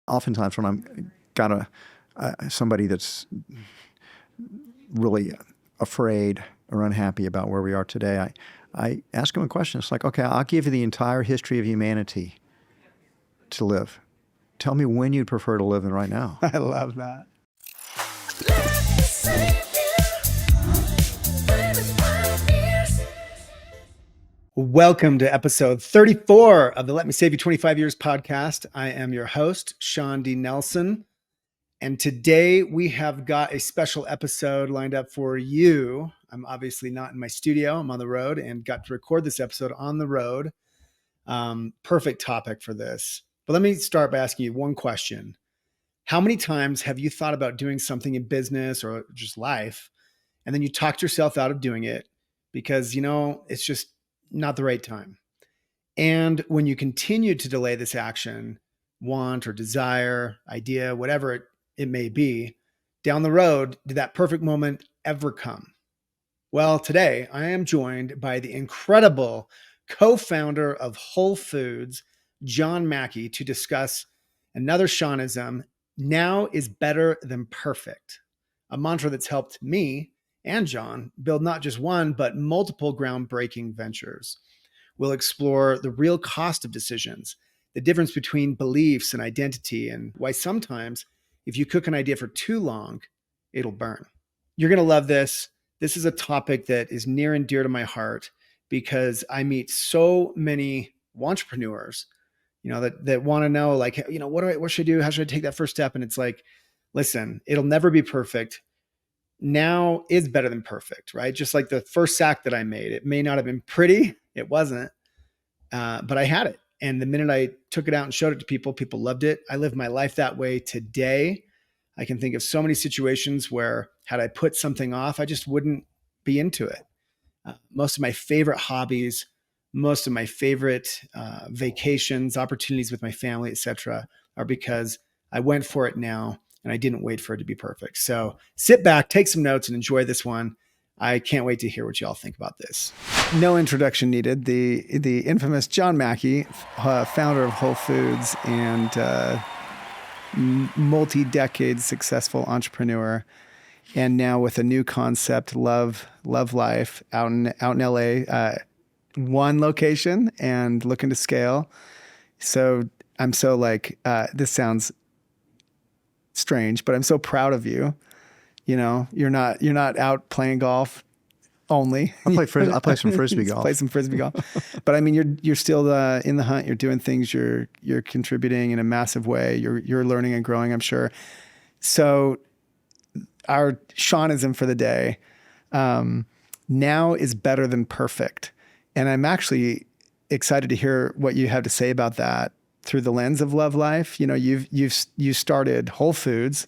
oftentimes when I'm got somebody that's really afraid or unhappy about where we are today, I ask them a question. It's like, okay, I'll give you the entire history of humanity to live. Tell me when you'd prefer to live in right now. I love that. Welcome to episode 34 of the Let Me Save You 25 Years podcast. I am your host, Shawn D. Nelson. And today we have got a special episode lined up for you. I'm obviously not in my studio. I'm on the road and got to record this episode on the road. Perfect topic for this. But let me start by asking you one question. How many times have you thought about doing something in business or just life, and then you talked yourself out of doing it because, it's just not the right time? And when you continue to delay this action, want or desire, idea, whatever it may be, down the road, did that perfect moment ever come? Well, today I am joined by the incredible co-founder of Whole Foods, John Mackey, to discuss another Shawnism: now is better than perfect, a mantra that's helped me and John build not just one, but multiple groundbreaking ventures. We'll explore the real cost of decisions, the difference between beliefs and identity, and why sometimes if you cook an idea for too long, it'll burn. You're going to love this. This is a topic that is near and dear to my heart because I meet so many entrepreneurs, that want to know, like, what should I do? How should I take that first step? And it's like, listen, it'll never be perfect. Now is better than perfect, right? Just like the first sack that I made, it may not have been pretty. It wasn't, but I had it. And the minute I took it out and showed it to people, people loved it. I live my life that way today. I can think of so many situations where had I put something off, I just wouldn't be into it. Most of my favorite hobbies, most of my favorite vacations, opportunities with my family, etc., are because I went for it now and I didn't wait for it to be perfect. So sit back, take some notes, and enjoy this one. I can't wait to hear what y'all think about this. No introduction needed. The infamous John Mackey, founder of Whole Foods and multi-decade successful entrepreneur, and now with a new concept, Love Life, out in LA, one location and looking to scale. So I'm so this sounds strange, but I'm so proud of you. You're not out playing golf only. I play some frisbee golf. Play some frisbee golf. But I mean, you're still in the hunt. You're doing things. You're contributing in a massive way. You're learning and growing, I'm sure. So our Shawnism for the day, now is better than perfect. And I'm actually excited to hear what you have to say about that through the lens of Love Life. You started Whole Foods.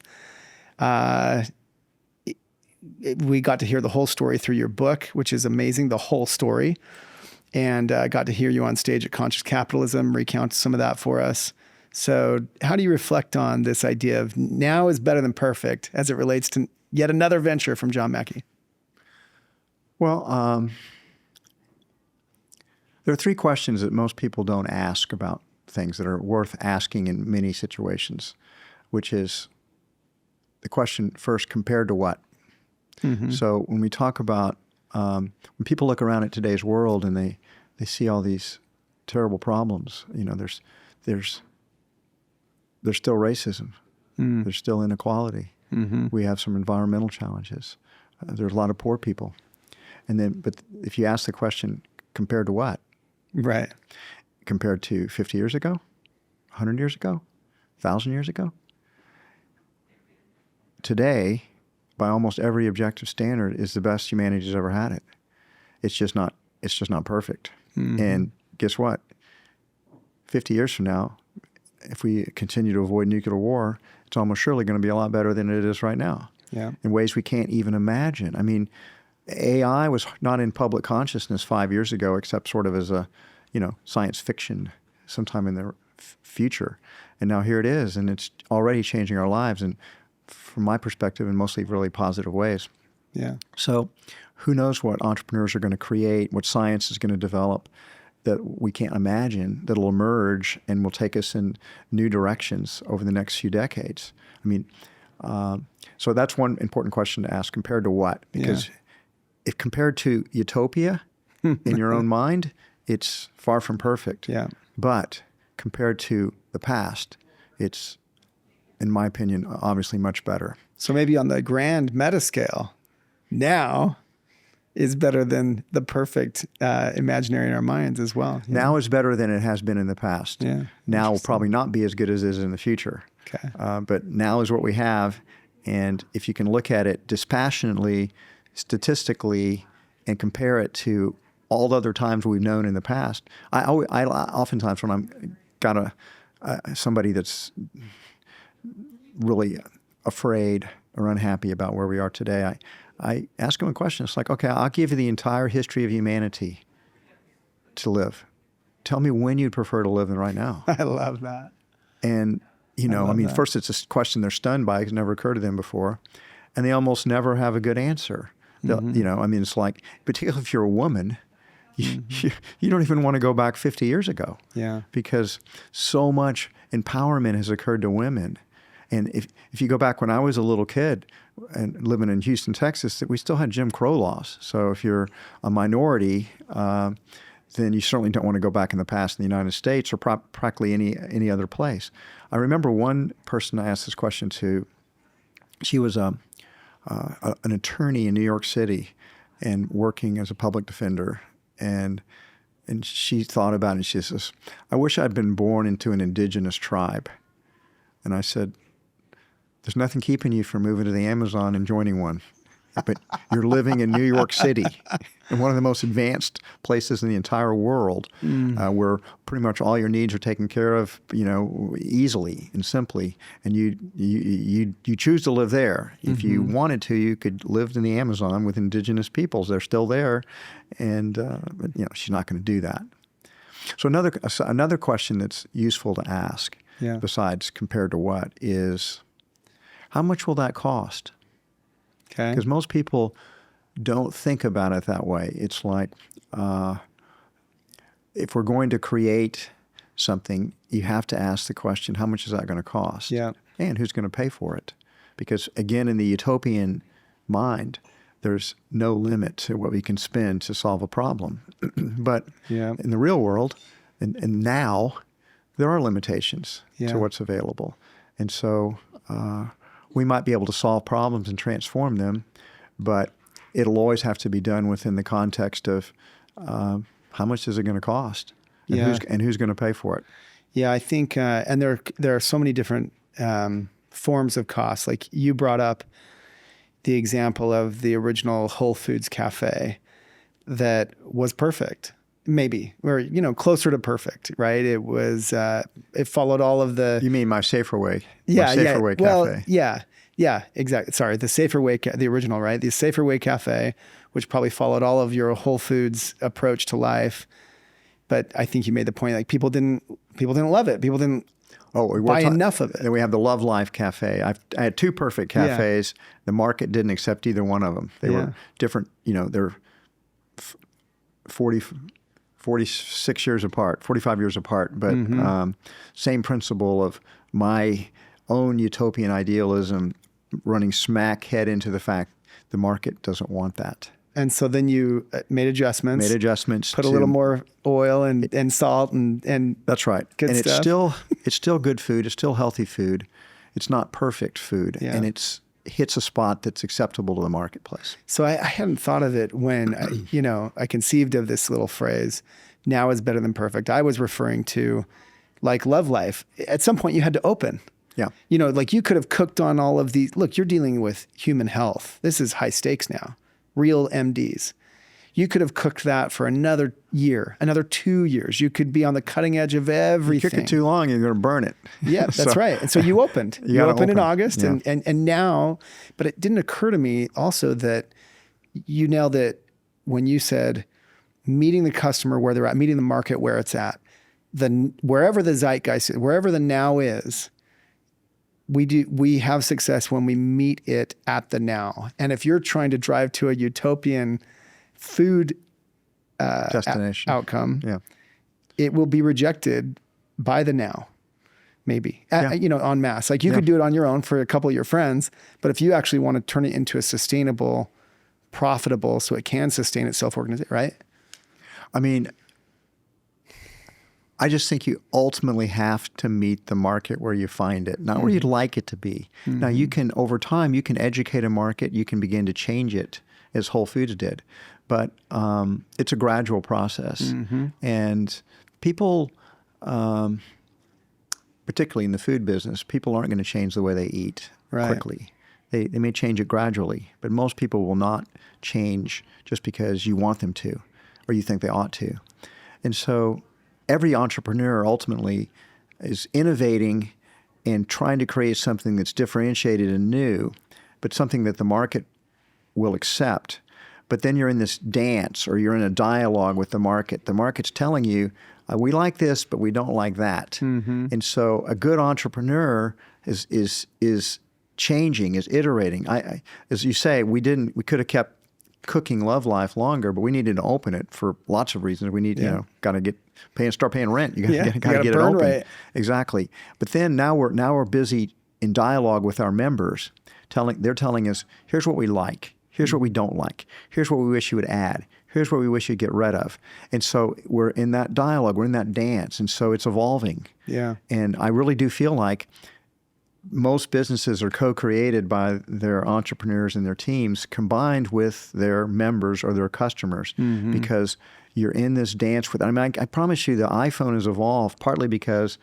We got to hear the whole story through your book, which is amazing, the whole story. And got to hear you on stage at Conscious Capitalism, recount some of that for us. So how do you reflect on this idea of now is better than perfect as it relates to yet another venture from John Mackey? Well, there are three questions that most people don't ask about things that are worth asking in many situations, which is the question first, compared to what? Mm-hmm. So when we talk about, when people look around at today's world and they see all these terrible problems, there's still racism. Mm. There's still inequality. Mm-hmm. We have some environmental challenges. There's a lot of poor people. But if you ask the question, compared to what? Right. Compared to 50 years ago, 100 years ago, 1,000 years ago? Today, by almost every objective standard, is the best humanity's ever had it. It's just not perfect. Mm-hmm. And guess what? 50 years from now, if we continue to avoid nuclear war, it's almost surely going to be a lot better than it is right now. Yeah. In ways we can't even imagine. I mean, AI was not in public consciousness 5 years ago, except sort of as a, science fiction sometime in the future. And now here it is, and it's already changing our lives, and from my perspective, in mostly really positive ways. Yeah. So who knows what entrepreneurs are going to create, what science is going to develop. that we can't imagine that'll emerge and will take us in new directions over the next few decades. I mean, so that's one important question to ask. Compared to what? Because if compared to utopia in your own mind, it's far from perfect. Yeah. But compared to the past, it's, in my opinion, obviously much better. So maybe on the grand meta scale, now is better than the perfect imaginary in our minds as well. Now is better than it has been in the past. Yeah. Now will probably not be as good as it is in the future. Okay. But now is what we have. And if you can look at it dispassionately, statistically, and compare it to all the other times we've known in the past, I oftentimes when I'm got somebody that's really afraid or unhappy about where we are today, I ask them a question. It's like, okay, I'll give you the entire history of humanity to live. Tell me when you'd prefer to live than right now. I love that. And, first it's a question they're stunned by. It's never occurred to them before. And they almost never have a good answer. It's like, particularly if you're a woman, you don't even want to go back 50 years ago. Yeah. Because so much empowerment has occurred to women. And if you go back when I was a little kid and living in Houston, Texas, we still had Jim Crow laws. So if you're a minority, then you certainly don't want to go back in the past in the United States or practically any other place. I remember one person I asked this question to. She was an attorney in New York City and working as a public defender. And she thought about it, and she says, I wish I'd been born into an indigenous tribe. And I said, there's nothing keeping you from moving to the Amazon and joining one. But you're living in New York City, in one of the most advanced places in the entire world, where pretty much all your needs are taken care of, easily and simply. And you choose to live there. If you wanted to, you could live in the Amazon with indigenous peoples. They're still there, and but, she's not going to do that. So another question that's useful to ask, besides compared to what, is how much will that cost? Okay. Because most people don't think about it that way. It's like, if we're going to create something, you have to ask the question, how much is that going to cost? Yeah. And who's going to pay for it? Because again, in the utopian mind, there's no limit to what we can spend to solve a problem. But in the real world, and now, there are limitations to what's available. And so we might be able to solve problems and transform them, but it'll always have to be done within the context of how much is it going to cost, and who's going to pay for it. Yeah, I think, and there are so many different forms of cost. Like you brought up the example of the original Whole Foods cafe that was perfect. Maybe, or closer to perfect, right? It was. It followed all of the. You mean my Safer Way? Yeah, Safer Way Cafe. Well, yeah, exactly. Sorry, the Safer Way, the original, right? The Safer Way Cafe, which probably followed all of your Whole Foods approach to life. But I think you made the point, like people didn't love it. People didn't buy enough of it. Then we have the Love Life Cafe. I had two perfect cafes. Yeah. The market didn't accept either one of them. They were different. They're 46 years apart, 45 years apart, but same principle of my own utopian idealism running smack head into the fact the market doesn't want that. And so then you made adjustments. Put a little more oil and salt and that's right. Good and stuff. It's still good food. It's still healthy food. It's not perfect food, and it hits a spot that's acceptable to the marketplace. So I hadn't thought of it when I conceived of this little phrase, now is better than perfect. I was referring to like Love Life. At some point you had to open. Yeah. Like you could have cooked on all of these. Look, you're dealing with human health. This is high stakes now. Real MDs. You could have cooked that for another year, another 2 years. You could be on the cutting edge of everything. You cook it too long, you're going to burn it. Yeah, that's right. And so you opened. You opened in August, and now, but it didn't occur to me also that you nailed it when you said meeting the customer where they're at, meeting the market where it's at, wherever the zeitgeist is, wherever the now is. We have success when we meet it at the now. And if you're trying to drive to a utopian food destination outcome, it will be rejected by the now, maybe, en masse. Like you could do it on your own for a couple of your friends, but if you actually want to turn it into a sustainable, profitable, so it can sustain itself, right? I mean, I just think you ultimately have to meet the market where you find it, not where you'd like it to be. Now, you can, over time, you can educate a market, you can begin to change it, as Whole Foods did. But it's a gradual process. And people, particularly in the food business, people aren't going to change the way they eat quickly. They may change it gradually, but most people will not change just because you want them to or you think they ought to. And so every entrepreneur ultimately is innovating and trying to create something that's differentiated and new, but something that the market will accept. But then you're in this dance or you're in a dialogue with the market. The market's telling you, we like this, but we don't like that. And so a good entrepreneur is changing, is iterating. As you say, we could have kept cooking Love Life longer, but we needed to open it for lots of reasons. We need, got to start paying rent. You got to get it open. Right. Exactly. But then now we're busy in dialogue with our members. They're telling us, here's what we like. Here's what we don't like. Here's what we wish you would add. Here's what we wish you'd get rid of. And so we're in that dialogue. We're in that dance. And so it's evolving. Yeah. And I really do feel like most businesses are co-created by their entrepreneurs and their teams combined with their members or their customers because you're in this dance with, I promise you the iPhone has evolved partly because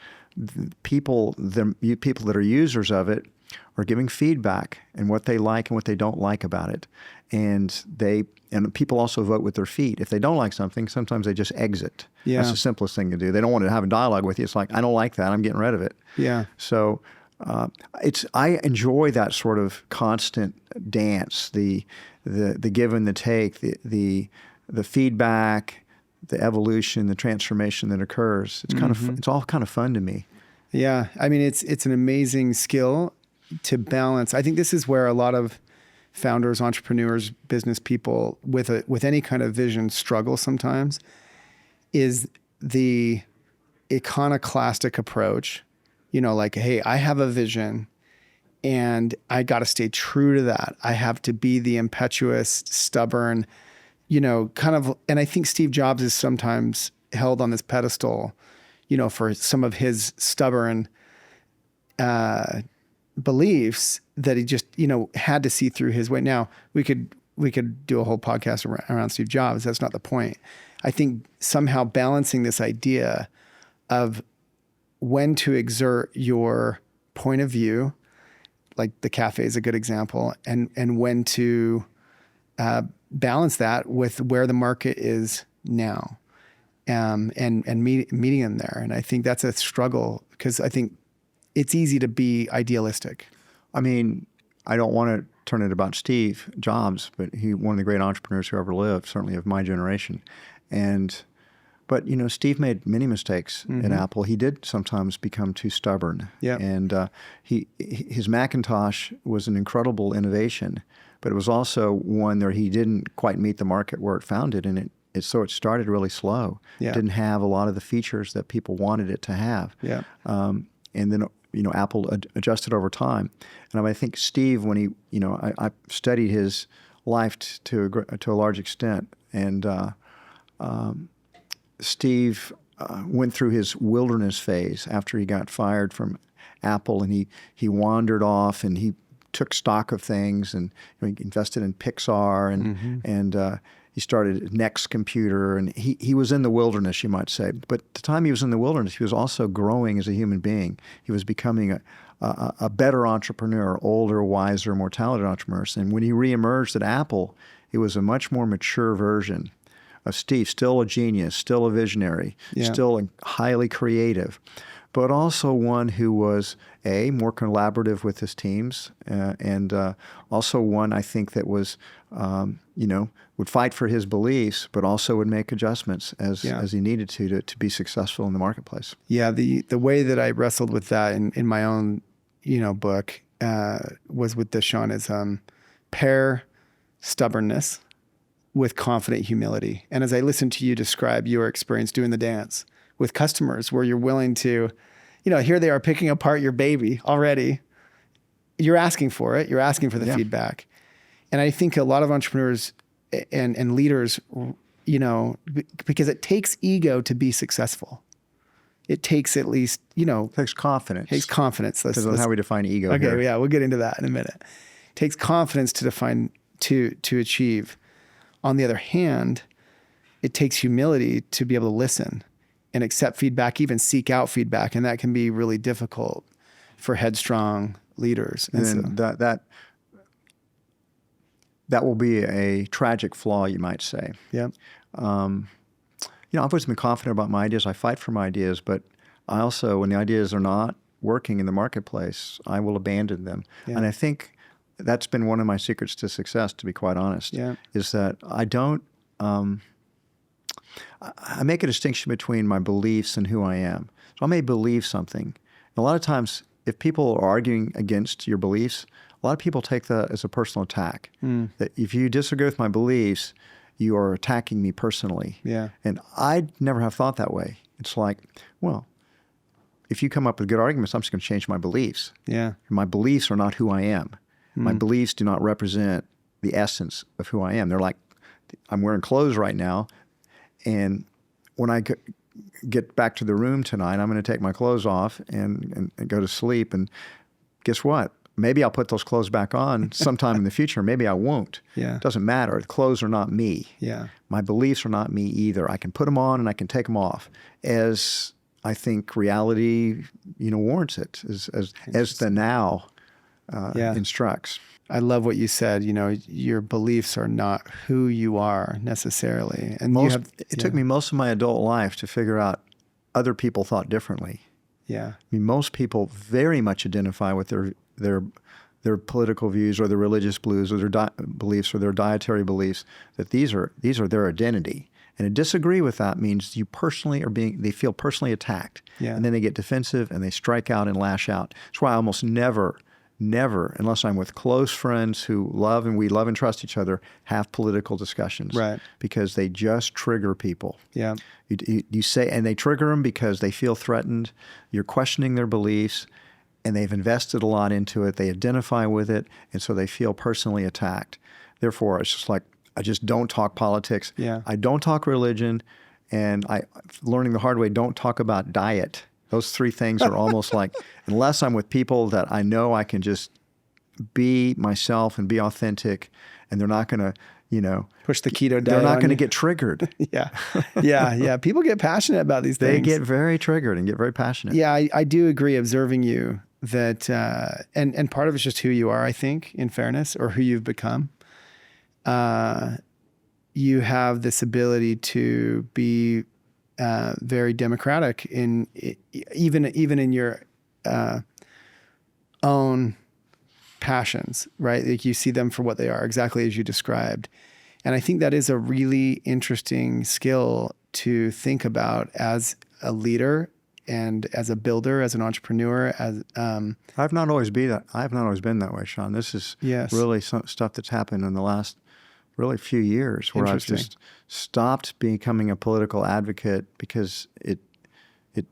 people that are users of it are giving feedback and what they like and what they don't like about it. And people also vote with their feet. If they don't like something, sometimes they just exit. Yeah. That's the simplest thing to do. They don't want to have a dialogue with you. It's like, I don't like that. I'm getting rid of it. Yeah. So I enjoy that sort of constant dance, the give and the take, the feedback, the evolution, the transformation that occurs. It's kind of it's all kind of fun to me. Yeah, I mean it's an amazing skill to balance. I think this is where a lot of founders, entrepreneurs, business people with any kind of vision struggle sometimes, is the iconoclastic approach. Like, hey, I have a vision and I got to stay true to that. I have to be the impetuous, stubborn, kind of, and I think Steve Jobs is sometimes held on this pedestal, for some of his stubborn beliefs that he just, had to see through his way. Now, we could do a whole podcast around Steve Jobs. That's not the point. I think somehow balancing this idea of when to exert your point of view, like the cafe is a good example, and when to balance that with where the market is now, and meeting them there. And I think that's a struggle because I think it's easy to be idealistic. I mean, I don't want to turn it about Steve Jobs, but he's one of the great entrepreneurs who ever lived, certainly of my generation. But Steve made many mistakes at Apple. He did sometimes become too stubborn. Yeah. And his Macintosh was an incredible innovation, but it was also one where he didn't quite meet the market where it found it, and so it started really slow. Yeah. It didn't have a lot of the features that people wanted it to have. Yeah. And then Apple adjusted over time. And I think Steve, when he I studied his life to a large extent, and Steve went through his wilderness phase after he got fired from Apple, and he wandered off and he took stock of things, and he invested in Pixar and he started Next Computer, and he was in the wilderness, you might say. But the time he was in the wilderness, he was also growing as a human being. He was becoming a better entrepreneur, older, wiser, more talented entrepreneur. And when he reemerged at Apple, it was a much more mature version of Steve, still a genius, still a visionary, still highly creative, but also one who was more collaborative with his teams, and also one I think that was, would fight for his beliefs, but also would make adjustments as he needed to be successful in the marketplace. Yeah, the way that I wrestled with that in my own book was with the Shawnism, pair stubbornness with confident humility. And as I listened to you describe your experience doing the dance with customers where you're willing to, here they are picking apart your baby already. You're asking for it. You're asking for the feedback. And I think a lot of entrepreneurs and leaders, because it takes ego to be successful. It takes at least, It takes confidence. Takes confidence. Because that's how we define ego okay, here. yeah, we'll get into that in a minute. It takes confidence to define, to achieve. On the other hand, it takes humility to be able to listen and accept feedback, even seek out feedback. And that can be really difficult for headstrong leaders. And that will be a tragic flaw, you might say. Yeah. I've always been confident about my ideas. I fight for my ideas, but I also, when the ideas are not working in the marketplace, I will abandon them. Yeah. And I think that's been one of my secrets to success, to be quite honest, is that I don't, I make a distinction between my beliefs and who I am. So I may believe something. And a lot of times, if people are arguing against your beliefs, a lot of people take that as a personal attack. That if you disagree with my beliefs, you are attacking me personally. Yeah. And I never have thought that way. It's like, well, if you come up with good arguments, I'm just going to change my beliefs. Yeah. My beliefs are not who I am. My beliefs do not represent the essence of who I am. They're like, I'm wearing clothes right now, and when I get back to the room tonight, I'm going to take my clothes off and go to sleep. And guess what? Maybe I'll put those clothes back on sometime in the future. Maybe I won't. Yeah. It doesn't matter. The clothes are not me. Yeah. My beliefs are not me either. I can put them on and I can take them off as I think reality, warrants it, as the now instructs. I love what you said. Your beliefs are not who you are necessarily. And it took me most of my adult life to figure out other people thought differently. Yeah. I mean, most people very much identify with their political views or their religious beliefs or their beliefs or their dietary beliefs, that these are their identity. And to disagree with that means they feel personally attacked. Yeah. And then they get defensive and they strike out and lash out. That's why I almost never, unless I'm with close friends who love and trust each other, have political discussions. Right. Because they just trigger people. Yeah. You say, and they trigger them because they feel threatened. You're questioning their beliefs, and they've invested a lot into it. They identify with it, and so they feel personally attacked. Therefore, it's just like, I just don't talk politics. Yeah. I don't talk religion, and learning the hard way, don't talk about diet. Those three things are almost like, unless I'm with people that I know I can just be myself and be authentic, and they're not going to, push the keto diet. They're not going to get triggered. Yeah. People get passionate about these things. They get very triggered and get very passionate. Yeah, I do agree, observing you, that, and part of it's just who you are, I think, in fairness, or who you've become. You have this ability to be very democratic even in your own passions, right? Like, you see them for what they are, exactly as you described. And I think that is a really interesting skill to think about as a leader and as a builder, as an entrepreneur. I've not always been that way, Shawn. This is really some stuff that's happened in the last really few years, where I've just stopped becoming a political advocate because it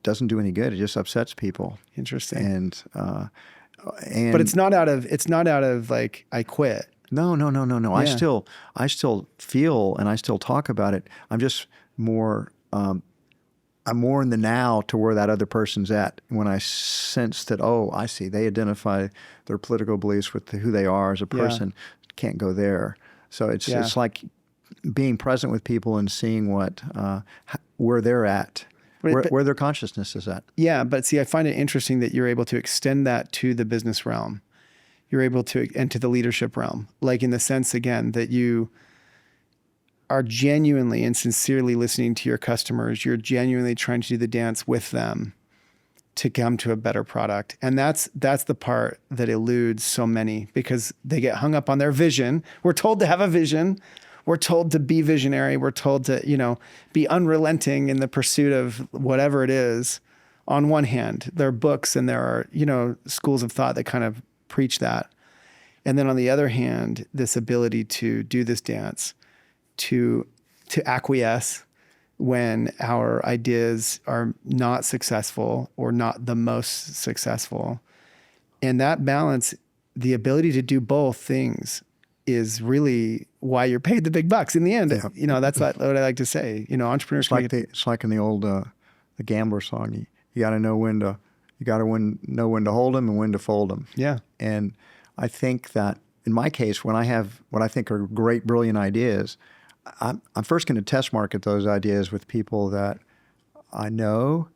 doesn't do any good. It just upsets people. Interesting. And but it's not out of like, I quit. No. Yeah. I still feel and I still talk about it. I'm just more. I'm more in the now to where that other person's at. When I sense that, I see, they identify their political beliefs with who they are as a person, can't go there. So it's like being present with people and seeing where they're at, where their consciousness is at. Yeah, but see, I find it interesting that you're able to extend that to the business realm. You're able to, and to the leadership realm, like in the sense, again, that you are genuinely and sincerely listening to your customers. You're genuinely trying to do the dance with them to come to a better product. And that's the part that eludes so many, because they get hung up on their vision. We're told to have a vision. We're told to be visionary. We're told to, be unrelenting in the pursuit of whatever it is. On one hand, there are books and there are, schools of thought that kind of preach that. And then on the other hand, this ability to do this dance, to acquiesce, when our ideas are not successful or not the most successful. And that balance, the ability to do both things, is really why you're paid the big bucks. In the end, that's what I like to say. Entrepreneurs. It's like in the old the Gambler song. You got to know when to know when to hold them and when to fold them. Yeah. And I think that in my case, when I have what I think are great, brilliant ideas, I'm first going to test market those ideas with people that I know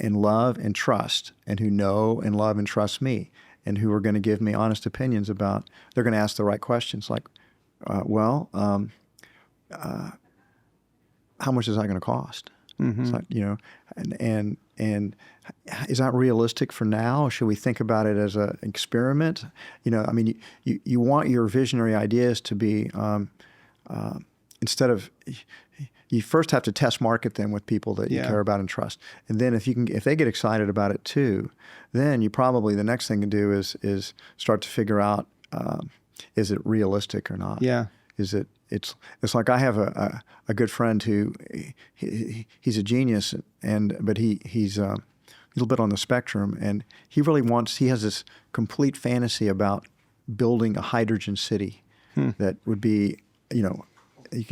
and love and trust, and who know and love and trust me, and who are going to give me honest opinions about. They're going to ask the right questions, like, how much is that going to cost? Mm-hmm. It's like, and is that realistic for now? Should we think about it as an experiment? You want your visionary ideas to be instead of. You first have to test market them with people that you care about and trust, and then if they get excited about it too, then you probably the next thing to do is start to figure out is it realistic or not? Yeah. It's like I have a good friend who he's a genius but he's a little bit on the spectrum, and he has this complete fantasy about building a hydrogen city that would be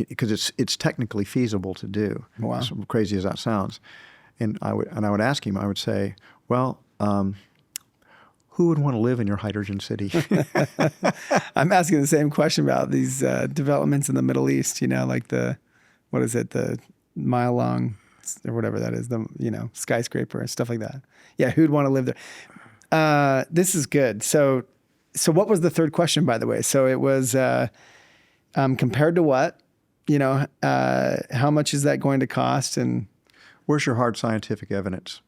because it's technically feasible to do. Wow. As crazy as that sounds, and I would ask him. I would say, well. Who would want to live in your hydrogen city? I'm asking the same question about these developments in the Middle East, like the mile long or whatever that is, skyscraper and stuff like that. Yeah. Who'd want to live there? This is good. So what was the third question, by the way? So it was, compared to what, how much is that going to cost? And where's your hard scientific evidence?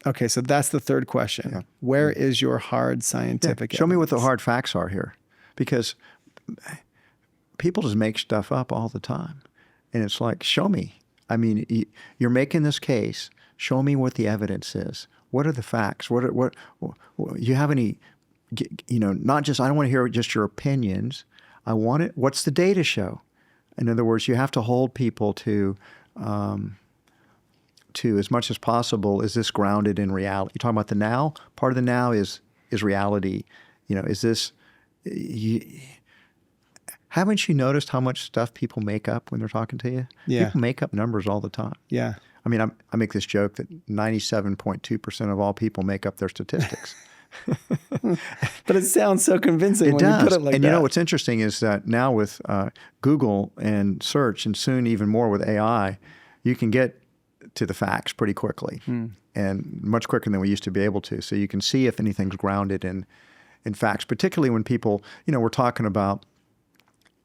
Okay, so that's the third question. Yeah. Where is your hard scientific evidence? Show me what the hard facts are here. Because people just make stuff up all the time. And it's like, show me. I mean, you're making this case. Show me what the evidence is. What are the facts? What you have any, not just, I don't want to hear just your opinions. I want it. What's the data show? In other words, you have to hold people to as much as possible, is this grounded in reality? You're talking about the now? Part of the now is reality. Is this, haven't you noticed how much stuff people make up when they're talking to you? Yeah. People make up numbers all the time. Yeah. I mean, I make this joke that 97.2% of all people make up their statistics. But it sounds so convincing when you put it like that. And what's interesting is that now with Google and search, and soon even more with AI, you can get to the facts pretty quickly, and much quicker than we used to be able to. So you can see if anything's grounded in facts, particularly when people, we're talking about,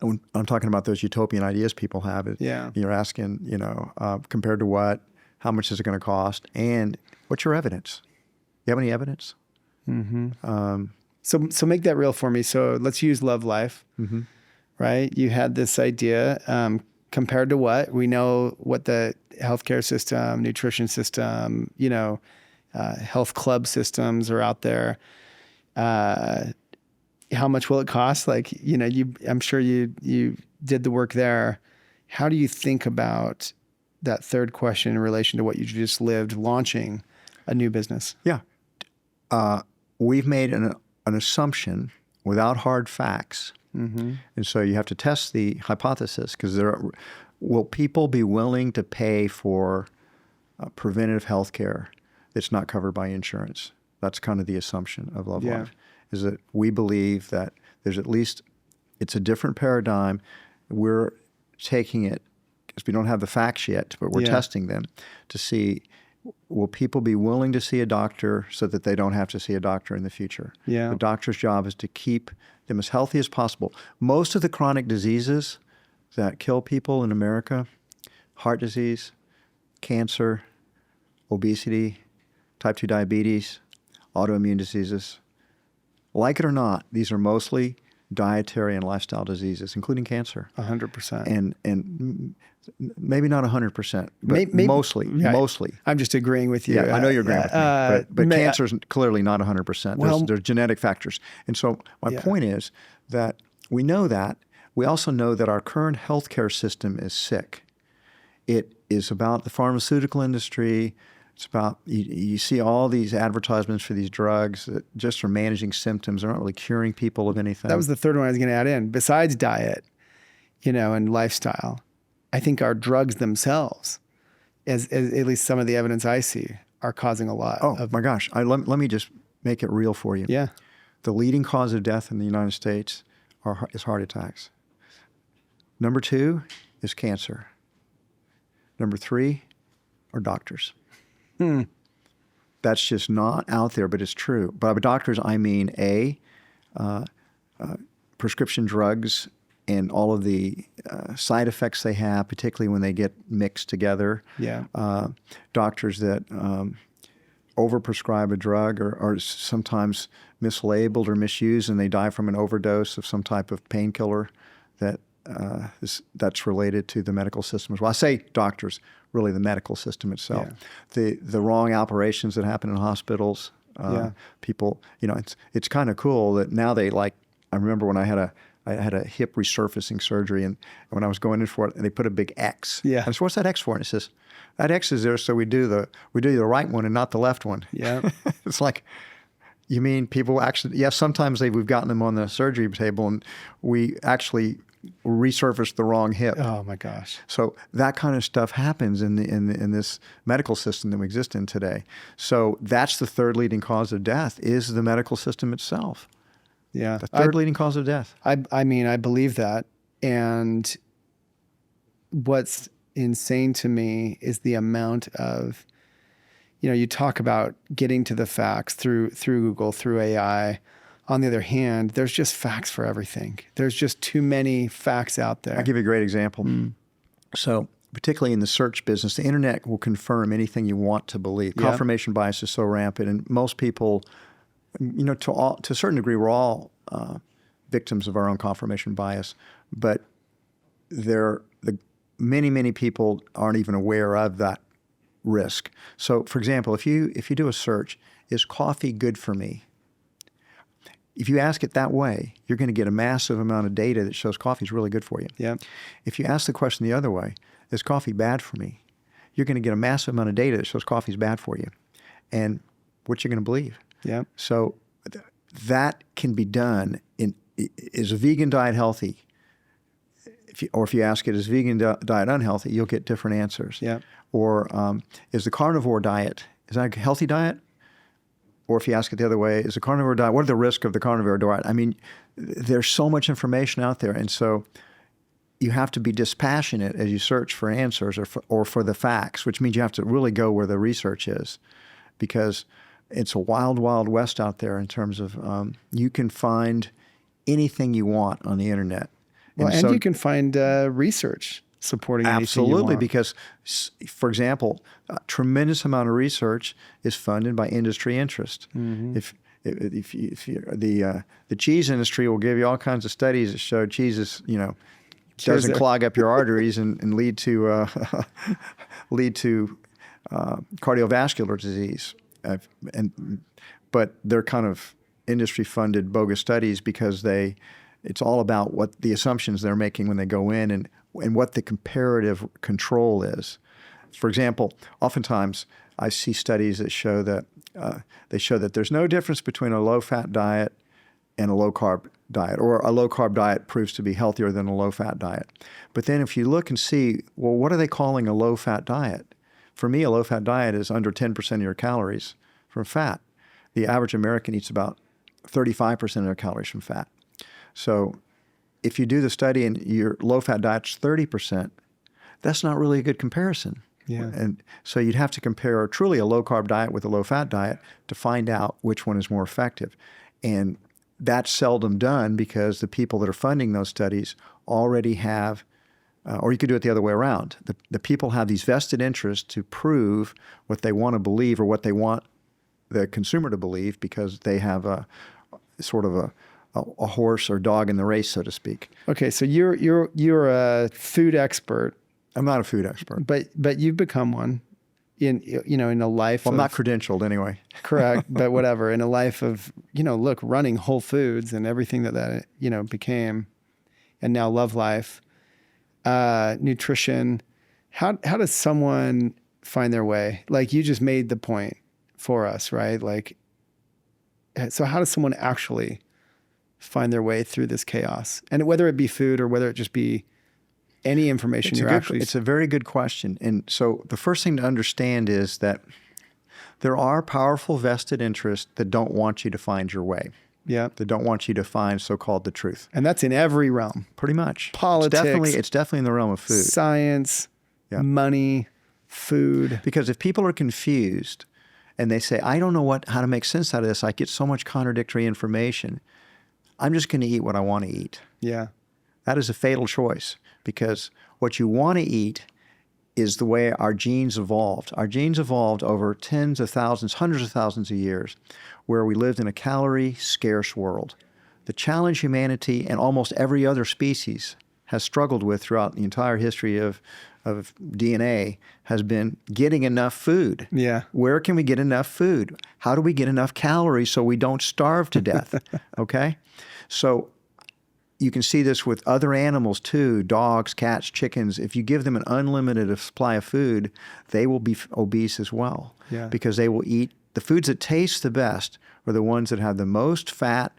when I'm talking about those utopian ideas people have. You're asking, compared to what, how much is it going to cost, and what's your evidence? You have any evidence? Mm-hmm. So make that real for me. So let's use Love Life, right? You had this idea, compared to what? We know what the healthcare system, nutrition system, health club systems are out there. How much will it cost? I'm sure you did the work there. How do you think about that third question in relation to what you just lived, launching a new business? Yeah. We've made an assumption without hard facts. And so you have to test the hypothesis, because will people be willing to pay for preventative health care that's not covered by insurance? That's kind of the assumption of Love Life, is that we believe that there's it's a different paradigm. We're taking it, because we don't have the facts yet, but we're testing them to see, will people be willing to see a doctor so that they don't have to see a doctor in the future? Yeah. The doctor's job is to keep them as healthy as possible. Most of the chronic diseases that kill people in America, heart disease, cancer, obesity, type 2 diabetes, autoimmune diseases, like it or not, these are mostly dietary and lifestyle diseases, including cancer. 100%. And maybe not 100%, but mostly. I'm just agreeing with you. Yeah, I know you're agreeing with me. But cancer is clearly not 100%. There's genetic factors. And so my point is that we know that. We also know that our current healthcare system is sick. is about the pharmaceutical industry. It's about, you see all these advertisements for these drugs that just are managing symptoms. They're not really curing people of anything. That was the third one I was going to add in. Besides diet, and lifestyle, I think our drugs themselves, as at least some of the evidence I see, are causing a lot. Oh my gosh. Let me just make it real for you. Yeah. The leading cause of death in the United States is heart attacks. Number 2 is cancer. Number 3 are doctors. That's just not out there, but it's true. But by doctors, I mean prescription drugs and all of the side effects they have, particularly when they get mixed together. Yeah. Doctors that overprescribe a drug or are sometimes mislabeled or misused, and they die from an overdose of some type of painkiller that's related to the medical system as well. I say doctors, really the medical system itself. Yeah. The wrong operations that happen in hospitals. People, it's kind of cool that now they I remember when I had a hip resurfacing surgery, and when I was going in for it, they put a big X. Yeah. And I said, "What's that X for?" And it says, "That X is there so we do the right one and not the left one." Yeah. It's like, you mean people actually? Yes, sometimes we've gotten them on the surgery table, and we actually resurfaced the wrong hip. Oh my gosh. So that kind of stuff happens in this medical system that we exist in today. So that's the third leading cause of death, is the medical system itself. Yeah. The third leading cause of death. I mean, I believe that. And what's insane to me is the amount of, you talk about getting to the facts through Google, through AI. On the other hand, there's just facts for everything. There's just too many facts out there. I'll give you a great example. So particularly in the search business, the internet will confirm anything you want to believe. Yeah. Confirmation bias is so rampant, and most people, to a certain degree, we're all victims of our own confirmation bias, but many people aren't even aware of that risk. So, for example, if you do a search, is coffee good for me? If you ask it that way, you're going to get a massive amount of data that shows coffee is really good for you. Yeah. If you ask the question the other way, is coffee bad for me? You're going to get a massive amount of data that shows coffee is bad for you. And what you're going to believe. Yeah. So that can be done is a vegan diet healthy? If you ask it, is vegan diet unhealthy? You'll get different answers. Yeah. Or is the carnivore diet, is that a healthy diet? Or if you ask it the other way, is the carnivore diet, what are the risks of the carnivore diet? I mean, there's so much information out there. And so you have to be dispassionate as you search for answers or for the facts, which means you have to really go where the research is, because it's a wild, wild west out there in terms of you can find anything you want on the internet. Well, and you can find research supporting anything you absolutely, want. because, for example, a tremendous amount of research is funded by industry interest. Mm-hmm. If the cheese industry will give you all kinds of studies that show cheese is, doesn't clog up your arteries and lead to cardiovascular disease. But they're kind of industry funded bogus studies because it's all about what the assumptions they're making when they go in and what the comparative control is. For example, oftentimes I see studies that show that there's no difference between a low-fat diet and a low-carb diet, or a low-carb diet proves to be healthier than a low-fat diet. But then if you look and see, well, what are they calling a low-fat diet? For me, a low-fat diet is under 10% of your calories from fat. The average American eats about 35% of their calories from fat. So if you do the study and your low-fat diet's 30%, that's not really a good comparison. Yeah. And so you'd have to compare truly a low-carb diet with a low-fat diet to find out which one is more effective. And that's seldom done because the people that are funding those studies already have, or you could do it the other way around. The people have these vested interests to prove what they want to believe or what they want the consumer to believe because they have a sort of a horse or dog in the race, so to speak. Okay, so you're a food expert. I'm not a food expert, but you've become one in a life. Well, I'm not credentialed anyway. Correct, but whatever. In a life of running Whole Foods and everything that became, and now Love Life, nutrition, How does someone find their way? Like you just made the point for us, right? Like, so how does someone actually find their way through this chaos? And whether it be food or whether it just be any information It's a very good question. And so the first thing to understand is that there are powerful vested interests that don't want you to find your way. Yeah. That don't want you to find so-called the truth. And that's in every realm. Pretty much. Politics. It's definitely in the realm of food. Science, money, food. Because if people are confused and they say, I don't know how to make sense out of this, I get so much contradictory information, I'm just going to eat what I want to eat. Yeah. That is a fatal choice, because what you want to eat is the way our genes evolved. Our genes evolved over tens of thousands, hundreds of thousands of years, where we lived in a calorie-scarce world. The challenge humanity and almost every other species has struggled with throughout the entire history of DNA has been getting enough food. Yeah. Where can we get enough food? How do we get enough calories so we don't starve to death? Okay? So you can see this with other animals too, dogs, cats, chickens. If you give them an unlimited supply of food, they will be obese as well. Yeah. Because they will eat the foods that taste the best are the ones that have the most fat,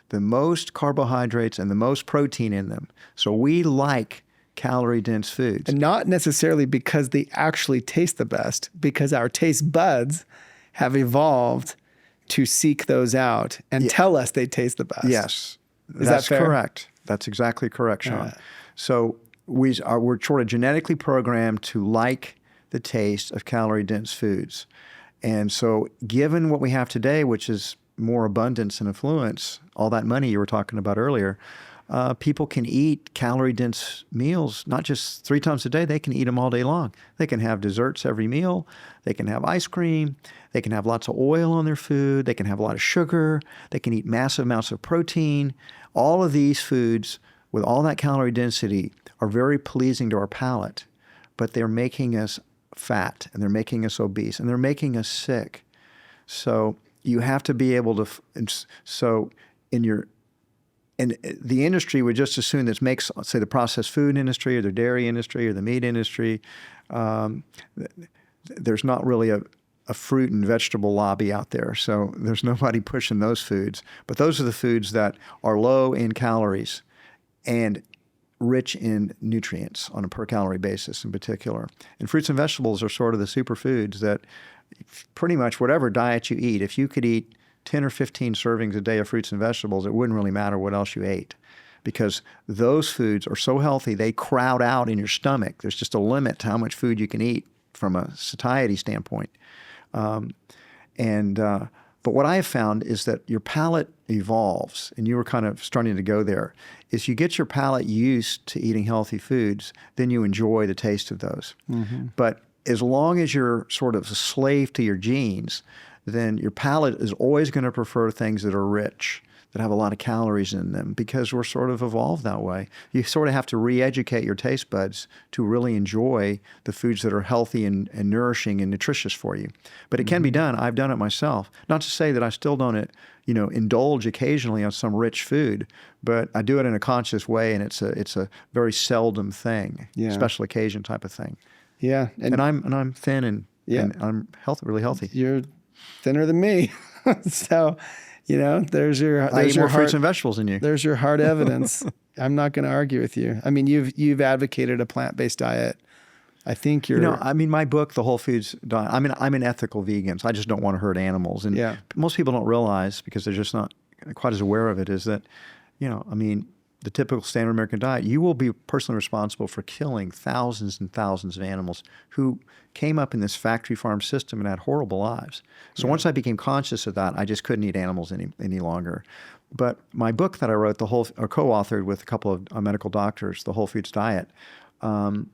the most carbohydrates, and the most protein in them. So we like calorie-dense foods. And not necessarily because they actually taste the best, because our taste buds have evolved to seek those out and tell us they taste the best. Yes. That's correct. That's exactly correct, Shawn. So we're sort of genetically programmed to like the taste of calorie-dense foods. And so given what we have today, which is more abundance and affluence, all that money you were talking about earlier, people can eat calorie-dense meals, not just 3 times a day. They can eat them all day long. They can have desserts every meal. They can have ice cream. They can have lots of oil on their food. They can have a lot of sugar. They can eat massive amounts of protein. All of these foods with all that calorie density are very pleasing to our palate, but they're making us fat, and they're making us obese, and they're making us sick. So you have to be able to, and the industry would just as soon that makes, let's say, the processed food industry or the dairy industry or the meat industry, there's not really a fruit and vegetable lobby out there. So there's nobody pushing those foods. But those are the foods that are low in calories and rich in nutrients on a per calorie basis in particular. And fruits and vegetables are sort of the superfoods that pretty much whatever diet you eat, if you could eat 10 or 15 servings a day of fruits and vegetables, it wouldn't really matter what else you ate, because those foods are so healthy, they crowd out in your stomach. There's just a limit to how much food you can eat from a satiety standpoint. But what I have found is that your palate evolves, and you were kind of starting to go there, is you get your palate used to eating healthy foods, then you enjoy the taste of those. Mm-hmm. But as long as you're sort of a slave to your genes, then your palate is always going to prefer things that are rich, that have a lot of calories in them, because we're sort of evolved that way. You sort of have to re-educate your taste buds to really enjoy the foods that are healthy and nourishing and nutritious for you. But it can be done. I've done it myself. Not to say that I still don't, indulge occasionally on some rich food, but I do it in a conscious way, and it's a very seldom thing, special occasion type of thing. Yeah, and I'm thin and I'm really healthy. You're thinner than me, so. There's your fruits and vegetables in you. There's your hard evidence. I'm not going to argue with you. I mean, you've advocated a plant-based diet. I think you're. My book, The Whole Foods Diet. I'm an ethical vegan, so I just don't want to hurt animals. And most people don't realize, because they're just not quite as aware of it, is that, the typical standard American diet, you will be personally responsible for killing thousands and thousands of animals who came up in this factory farm system and had horrible lives. So once I became conscious of that, I just couldn't eat animals any longer. But my book that I wrote, co-authored with a couple of medical doctors, The Whole Foods Diet, I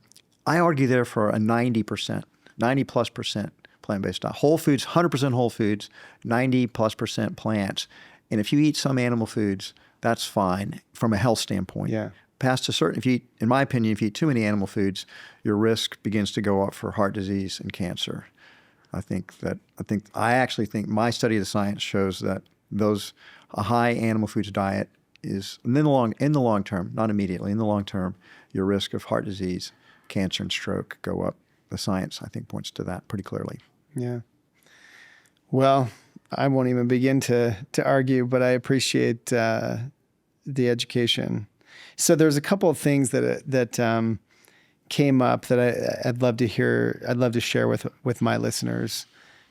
argue there for a 90%, 90+% plant-based diet. Whole foods, 100% whole foods, 90+% plants. And if you eat some animal foods, that's fine from a health standpoint. Yeah. Past a certain, in my opinion, if you eat too many animal foods, your risk begins to go up for heart disease and cancer. I actually think my study of the science shows that a high animal foods diet is, in the long term, not immediately, in the long term, your risk of heart disease, cancer and stroke go up. The science, I think, points to that pretty clearly. Yeah. Well, I won't even begin to argue, but I appreciate the education. So there's a couple of things that came up that I'd love to hear. I'd love to share with my listeners,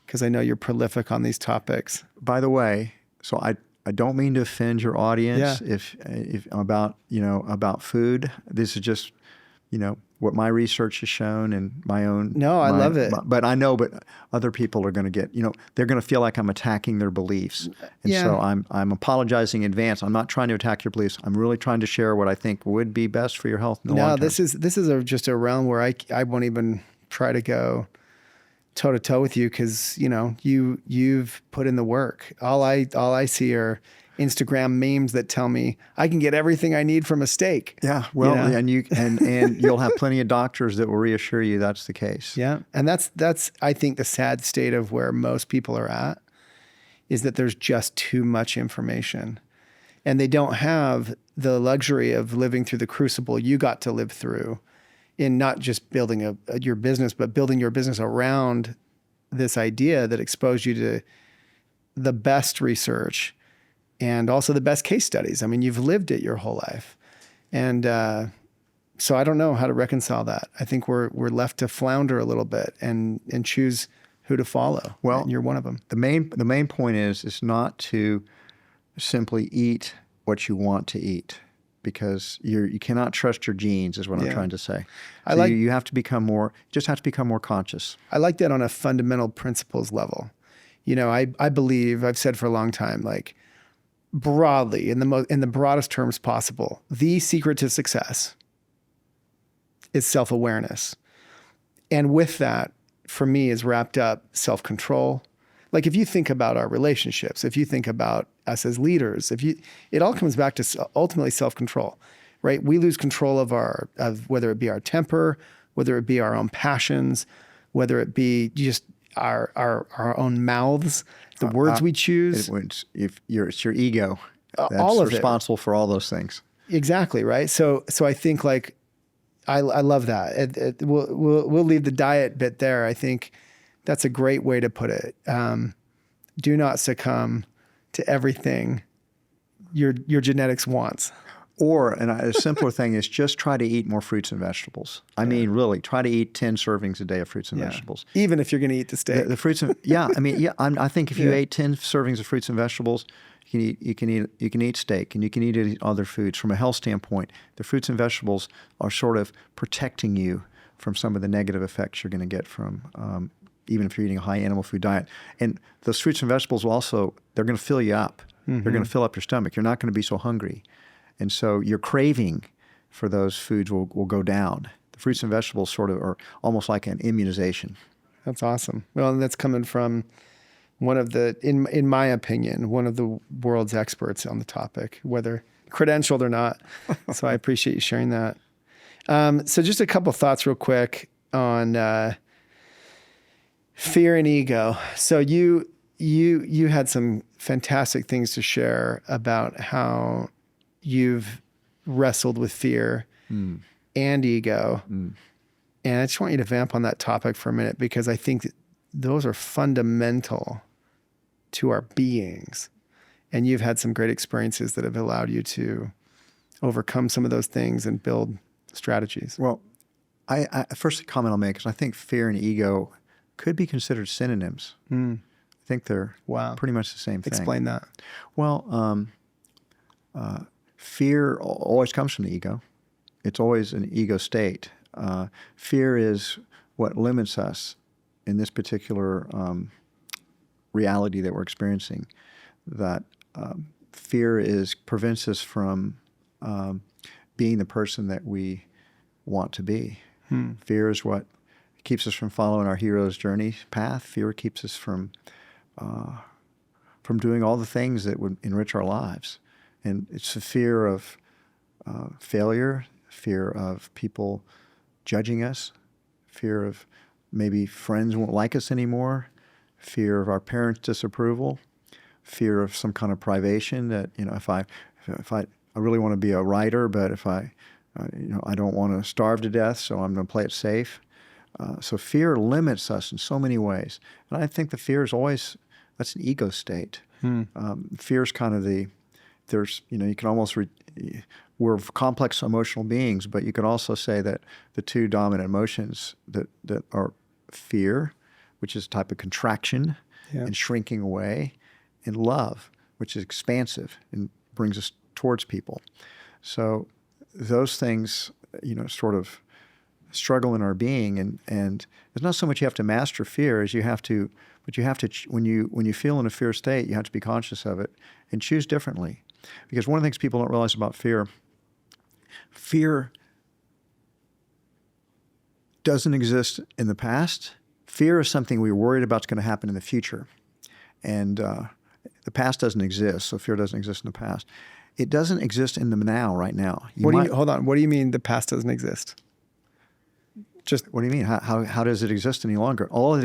because I know you're prolific on these topics. By the way, so I don't mean to offend your audience if about food. This is just, what my research has shown and my own. No, I love it. But I know, but other people are going to get, they're going to feel like I'm attacking their beliefs. And so I'm apologizing in advance. I'm not trying to attack your beliefs. I'm really trying to share what I think would be best for your health in the long term. This is just a realm where I won't even try to go toe to toe with you, because you've put in the work. All I see are Instagram memes that tell me I can get everything I need from a steak. Yeah, well, and you'll have plenty of doctors that will reassure you that's the case. Yeah, and that's I think the sad state of where most people are at, is that there's just too much information, and they don't have the luxury of living through the crucible you got to live through, in not just building your business, but building your business around this idea that exposed you to the best research and also the best case studies. I mean, you've lived it your whole life. And so I don't know how to reconcile that. I think we're left to flounder a little bit and choose who to follow. Well, and you're one of them. The main point is not to simply eat what you want to eat, because you cannot trust your genes, is what I'm trying to say. So you have to become more conscious. I like that on a fundamental principles level. I believe, I've said for a long time, like, broadly, in the broadest terms possible, the secret to success is self-awareness. And with that, for me, is wrapped up self-control. Like, if you think about our relationships, if you think about us as leaders, it all comes back to ultimately self-control, right? We lose control of whether it be our temper, whether it be our own passions, whether it be just our own mouths, the words we choose. It's your ego that's all of responsible for all those things. Exactly, right? So I think, like, I love that. We'll leave the diet bit there. I think that's a great way to put it. Do not succumb to everything your genetics wants. And a simpler thing is just try to eat more fruits and vegetables. I mean, really, try to eat 10 servings a day of fruits and vegetables. Even if you're going to eat the steak. The fruits and I think if you ate 10 servings of fruits and vegetables, you can eat steak, and you can eat other foods. From a health standpoint, the fruits and vegetables are sort of protecting you from some of the negative effects you're going to get from even if you're eating a high animal food diet. And those fruits and vegetables they're going to fill you up. Mm-hmm. They're going to fill up your stomach. You're not going to be so hungry. And so your craving for those foods will go down. The fruits and vegetables sort of are almost like an immunization. That's awesome. Well, and that's coming from one of in my opinion, one of the world's experts on the topic, whether credentialed or not. So I appreciate you sharing that. So just a couple thoughts real quick on fear and ego. So you had some fantastic things to share about how you've wrestled with fear and ego. And I just want you to vamp on that topic for a minute, because I think that those are fundamental to our beings. And you've had some great experiences that have allowed you to overcome some of those things and build strategies. Well, I first comment I'll make is I think fear and ego could be considered synonyms. I think they're pretty much the same thing. Explain that. Well, fear always comes from the ego. It's always an ego state. Fear is what limits us in this particular reality that we're experiencing. That fear prevents us from being the person that we want to be. Fear is what keeps us from following our hero's journey path. Fear keeps us from doing all the things that would enrich our lives. And it's the fear of failure, fear of people judging us, fear of maybe friends won't like us anymore, fear of our parents' disapproval, fear of some kind of privation that, if I really want to be a writer, but if I I don't want to starve to death, so I'm going to play it safe. So fear limits us in so many ways. And I think the fear is always, that's an ego state. Fear is kind of you can almost, we're complex emotional beings, but you could also say that the two dominant emotions that are fear, which is a type of contraction and shrinking away, and love, which is expansive and brings us towards people. So those things, sort of struggle in our being, and it's not so much you have to master fear as you have to, but you have to, when you feel in a fear state, you have to be conscious of it and choose differently. Because one of the things people don't realize about fear doesn't exist in the past. Fear is something we're worried about is going to happen in the future. And the past doesn't exist, so fear doesn't exist in the past. It doesn't exist in the now, right now. Hold on. What do you mean the past doesn't exist? What do you mean? How does it exist any longer? All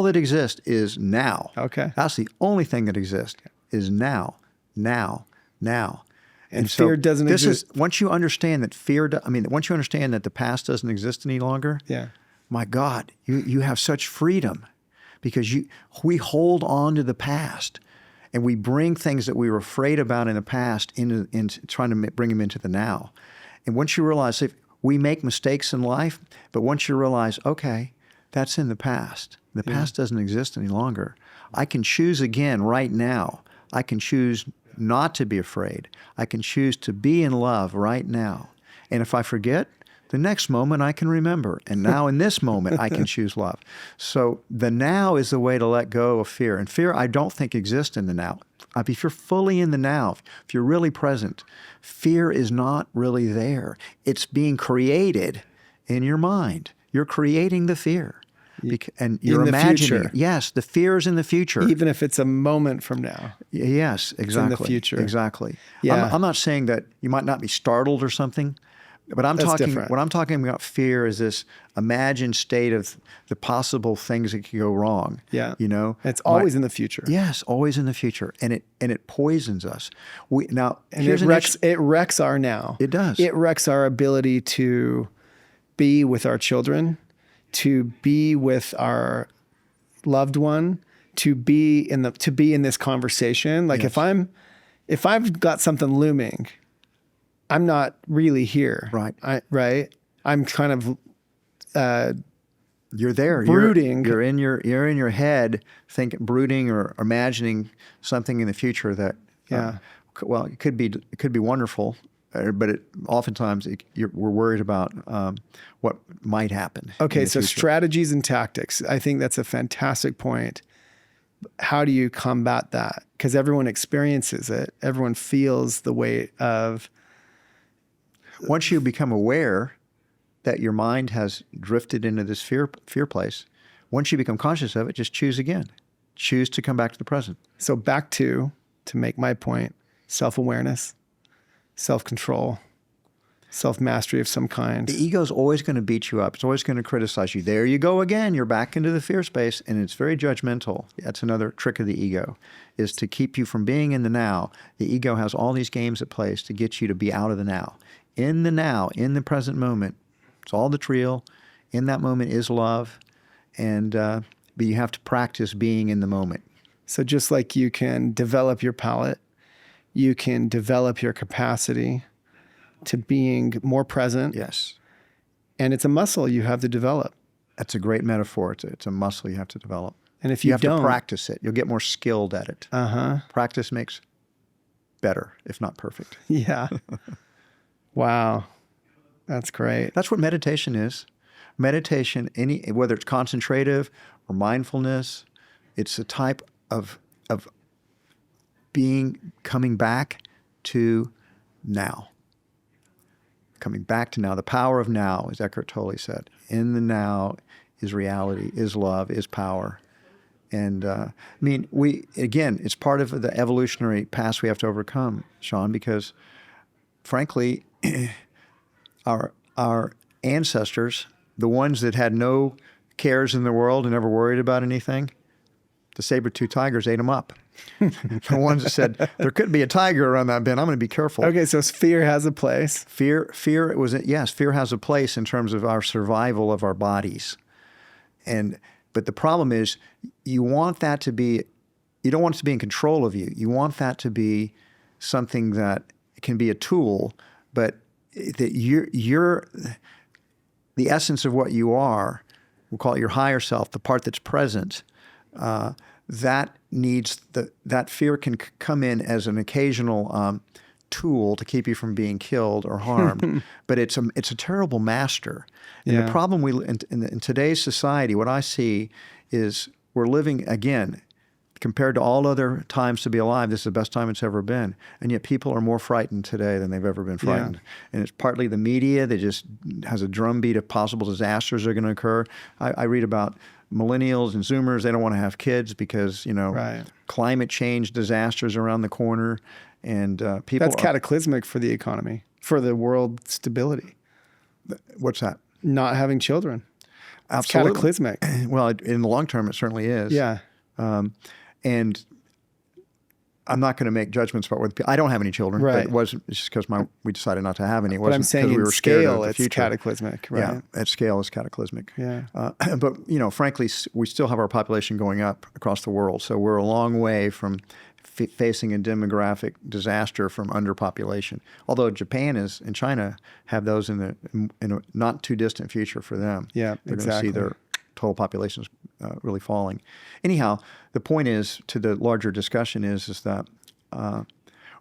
that exists is now. Okay. That's the only thing that exists is now. And so fear doesn't exist. Once you understand that once you understand that the past doesn't exist any longer, my God, you have such freedom, because we hold on to the past and we bring things that we were afraid about in the past into trying to bring them into the now. And once you realize we make mistakes in life, but once you realize, okay, that's in the past. The past doesn't exist any longer. I can choose again right now. I can choose not to be afraid. I can choose to be in love right now. And if I forget, the next moment I can remember. And now in this moment, I can choose love. So the now is the way to let go of fear. And fear, I don't think, exists in the now. If you're fully in the now, if you're really present, fear is not really there. It's being created in your mind. You're creating the fear. And you're in the imagining future. Yes, the fear is in the future. Even if it's a moment from now. Yes, exactly. It's in the future. Exactly. Yeah. I'm not saying that you might not be startled or something, but different. What I'm talking about fear is this imagined state of the possible things that could go wrong. Yeah. It's always in the future. Yes, always in the future. And it poisons us. It wrecks our now. It does. It wrecks our ability to be with our children, to be with our loved one, to be in this conversation. Like if I've got something looming, I'm not really here. Right. I'm kind of you're there. Brooding. You're in your head, brooding or imagining something in the future that it could be wonderful, but oftentimes we're worried about what might happen. Okay, so strategies and tactics. I think that's a fantastic point. How do you combat that? Because everyone experiences it. Everyone feels the weight of. Once you become aware that your mind has drifted into this fear place, once you become conscious of it, just choose again. Choose to come back to the present. So back to make my point, self-awareness, self-control, self-mastery of some kind. The ego is always going to beat you up. It's always going to criticize you. There you go again. You're back into the fear space, and it's very judgmental. That's another trick of the ego, is to keep you from being in the now. The ego has all these games it plays to get you to be out of the now. In the now, in the present moment, it's all that's real. In that moment is love, but you have to practice being in the moment. So just like you can develop your palate, you can develop your capacity to being more present. Yes. And it's a muscle you have to develop. That's a great metaphor. It's a muscle you have to develop. And if you have to practice it, you'll get more skilled at it. Practice makes better, if not perfect. Yeah. Wow. That's great. That's what meditation is. Meditation, whether it's concentrative or mindfulness, it's a type of coming back to now. Coming back to now. The power of now, as Eckhart Tolle said. In the now is reality, is love, is power. And it's part of the evolutionary past we have to overcome, Shawn, because frankly, our ancestors, the ones that had no cares in the world and never worried about anything, the saber-toothed tigers ate them up. The ones that said there could be a tiger around that bend. I'm going to be careful. Okay, so fear has a place. Fear has a place in terms of our survival of our bodies. But the problem is you don't want it to be in control of you. You want that to be something that can be a tool, but that you're the essence of what you are. We'll call it your higher self, the part that's present. That fear can come in as an occasional tool to keep you from being killed or harmed, but it's a terrible master. And the problem in today's society, what I see is we're living, again, compared to all other times to be alive, this is the best time it's ever been. And yet people are more frightened today than they've ever been frightened. And it's partly the media that just has a drumbeat of possible disasters that are going to occur. I read about millennials and Zoomers, they don't want to have kids because, climate change disasters around the corner. And people That's cataclysmic for the economy, for the world stability. What's that? Not having children. Absolutely. It's cataclysmic. Well, in the long term, it certainly is. Yeah. And I'm not going to make judgments about whether I don't have any children. Right. But it's just because we decided not to have any. It But I'm wasn't saying because we in were scared scale, of the it's future. cataclysmic, right? Yeah, at scale, it's cataclysmic. Yeah. But frankly, we still have our population going up across the world, so we're a long way from facing a demographic disaster from underpopulation. Although Japan and China have those in a not too distant future for them. Yeah, they're exactly. going to see their total populations really falling. Anyhow, the point is, to the larger discussion is that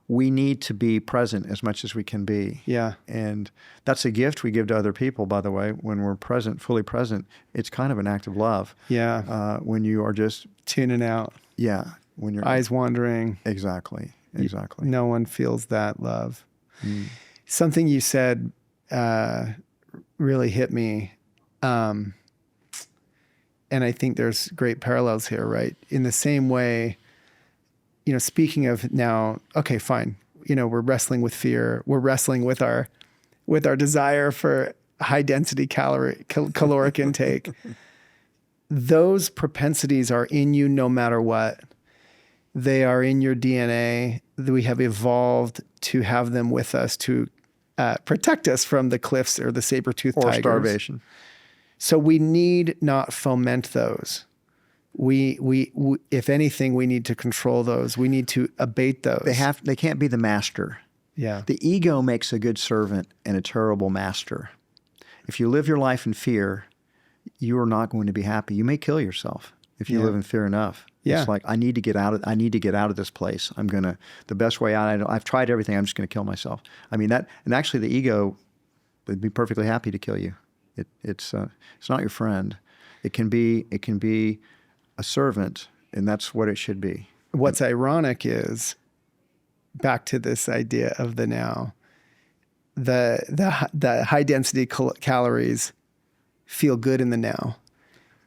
we need to be present as much as we can be. Yeah. And that's a gift we give to other people, by the way. When we're present, fully present, it's kind of an act of love. Yeah. When you are just tuning out. Yeah. When your eyes wandering. Exactly. No one feels that love. Something you said really hit me. And I think there's great parallels here, right? In the same way, speaking of now, okay, fine. We're wrestling with fear. We're wrestling with our desire for high density caloric intake. Those propensities are in you no matter what. They are in your DNA. We have evolved to have them with us to protect us from the cliffs or the saber-toothed tigers. Or starvation. So we need not foment those. We if anything, we need to control those. We need to abate those. They can't be the master. Yeah. The ego makes a good servant and a terrible master. If you live your life in fear, you are not going to be happy. You may kill yourself if you live in fear enough. Yeah. It's like, I need to get out of this place. The best way out, I've tried everything. I'm just going to kill myself. I mean, and actually the ego would be perfectly happy to kill you. It's not your friend. It can be a servant, and that's what it should be. What's ironic is, back to this idea of the now, the high density calories feel good in the now.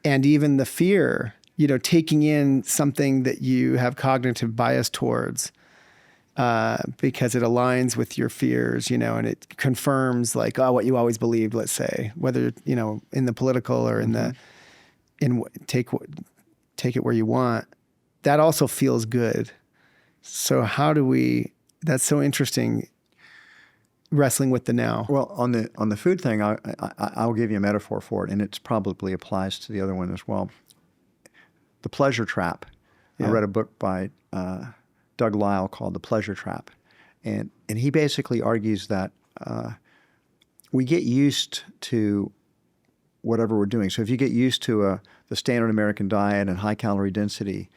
And even the fear, taking in something that you have cognitive bias towards, because it aligns with your fears, and it confirms what you always believed, let's say, whether, in the political or take it where you want, that also feels good. So that's so interesting, wrestling with the now. Well, on the food thing, I'll give you a metaphor for it, and it probably applies to the other one as well. The pleasure trap. Yeah. I read a book by Doug Lisle called The Pleasure Trap. And he basically argues that we get used to whatever we're doing. So if you get used to the standard American diet and high calorie density,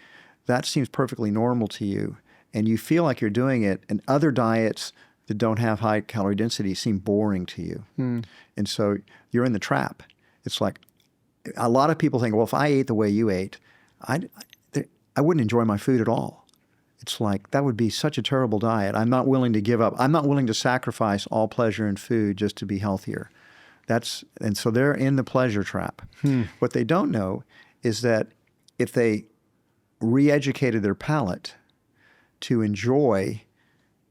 that seems perfectly normal to you. And you feel like you're doing it, and other diets that don't have high calorie density seem boring to you. And so you're in the trap. It's like, a lot of people think, well, if I ate the way you ate, I wouldn't enjoy my food at all. It's like, that would be such a terrible diet. I'm not willing to give up. I'm not willing to sacrifice all pleasure in food just to be healthier. And so they're in the pleasure trap. What they don't know is that if they re-educated their palate to enjoy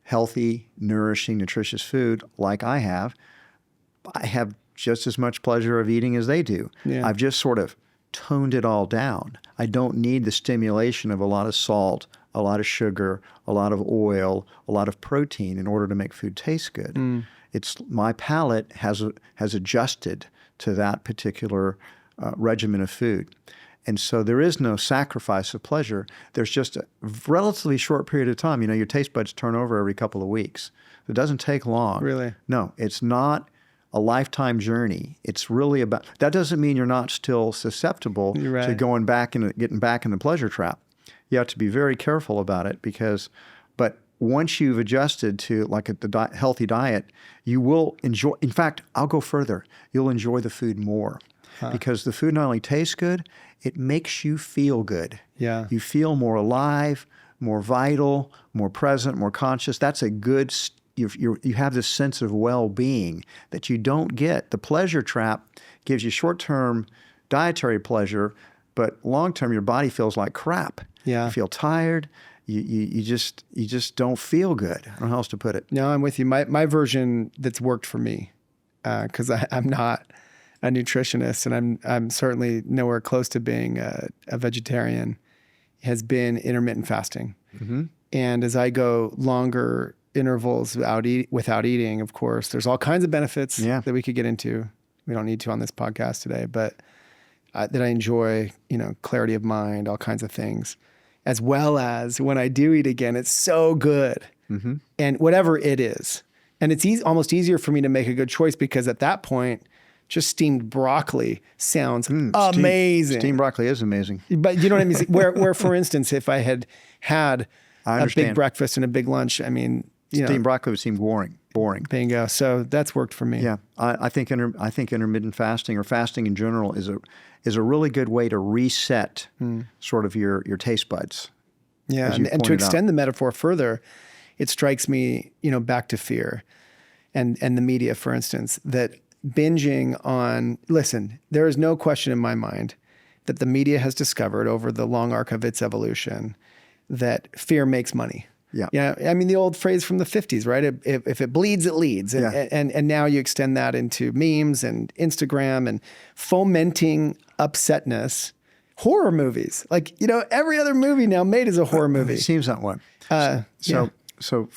healthy, nourishing, nutritious food like I have just as much pleasure of eating as they do. Yeah. I've just sort of toned it all down. I don't need the stimulation of a lot of salt, a lot of sugar, a lot of oil, a lot of protein in order to make food taste good. It's my palate has adjusted to that particular regimen of food. And so there is no sacrifice of pleasure. There's just a relatively short period of time. Your taste buds turn over every couple of weeks. It doesn't take long. Really? No, it's not a lifetime journey. It's really about, that doesn't mean you're not still susceptible to going back and getting back in the pleasure trap. You have to be very careful about it but once you've adjusted to like the healthy diet, you will enjoy, in fact, I'll go further. You'll enjoy the food more because the food not only tastes good, it makes you feel good. Yeah. You feel more alive, more vital, more present, more conscious. That's a good, you have this sense of well-being that you don't get. The pleasure trap gives you short-term dietary pleasure, but long-term your body feels like crap. Yeah. You feel tired. You just don't feel good. I don't know how else to put it. No, I'm with you. My version that's worked for me, because I'm not a nutritionist and I'm certainly nowhere close to being a vegetarian, has been intermittent fasting. Mm-hmm. And as I go longer intervals without eating, of course, there's all kinds of benefits that we could get into. We don't need to on this podcast today, but that I enjoy, clarity of mind, all kinds of things. As well as when I do eat again, it's so good. Mm-hmm. And whatever it is. And it's almost easier for me to make a good choice because at that point, just steamed broccoli sounds amazing. Steamed broccoli is amazing. But you know what I mean? Where for instance, if I had a big breakfast and a big lunch, steamed broccoli would seem boring. Bingo. So that's worked for me. Yeah, I think intermittent fasting or fasting in general is a really good way to reset sort of your taste buds. Yeah, and to extend the metaphor further, it strikes me, back to fear, and the media, for instance, that binging on. Listen, there is no question in my mind that the media has discovered over the long arc of its evolution that fear makes money. Yeah. Yeah. The old phrase from the 50s, right? If it bleeds, it leads. And now you extend that into memes and Instagram and fomenting upsetness. Horror movies. Every other movie now made is a horror movie. It seems that way. So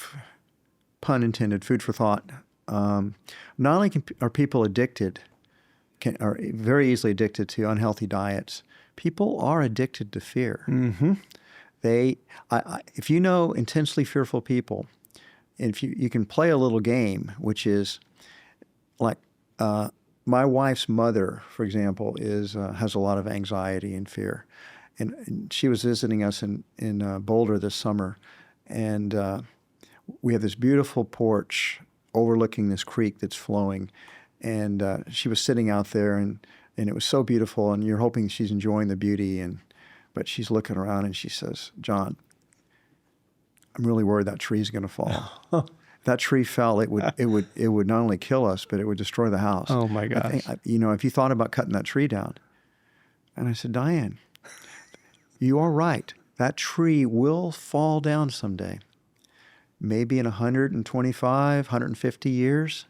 pun intended, food for thought. Not only are people are very easily addicted to unhealthy diets, people are addicted to fear. Mm-hmm. If you know intensely fearful people, and if you can play a little game, which is like my wife's mother, for example, has a lot of anxiety and fear, and she was visiting us in Boulder this summer, and we have this beautiful porch overlooking this creek that's flowing, and she was sitting out there, and it was so beautiful, and you're hoping she's enjoying the beauty But she's looking around and she says, "John, I'm really worried that tree's going to fall. If that tree fell, it would not only kill us, but it would destroy the house." Oh my gosh! Have you thought about cutting that tree down? And I said, "Diane, you are right. That tree will fall down someday. Maybe in 125, 150 years.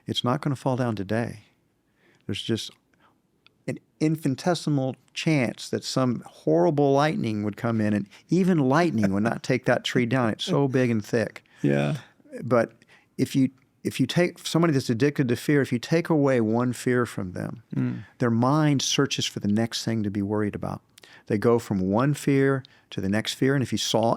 It's not going to fall down today. There's just an infinitesimal chance that some horrible lightning would come in, and even lightning would not take that tree down. It's so big and thick." Yeah. But if you take somebody that's addicted to fear, if you take away one fear from them, their mind searches for the next thing to be worried about. They go from one fear to the next fear, and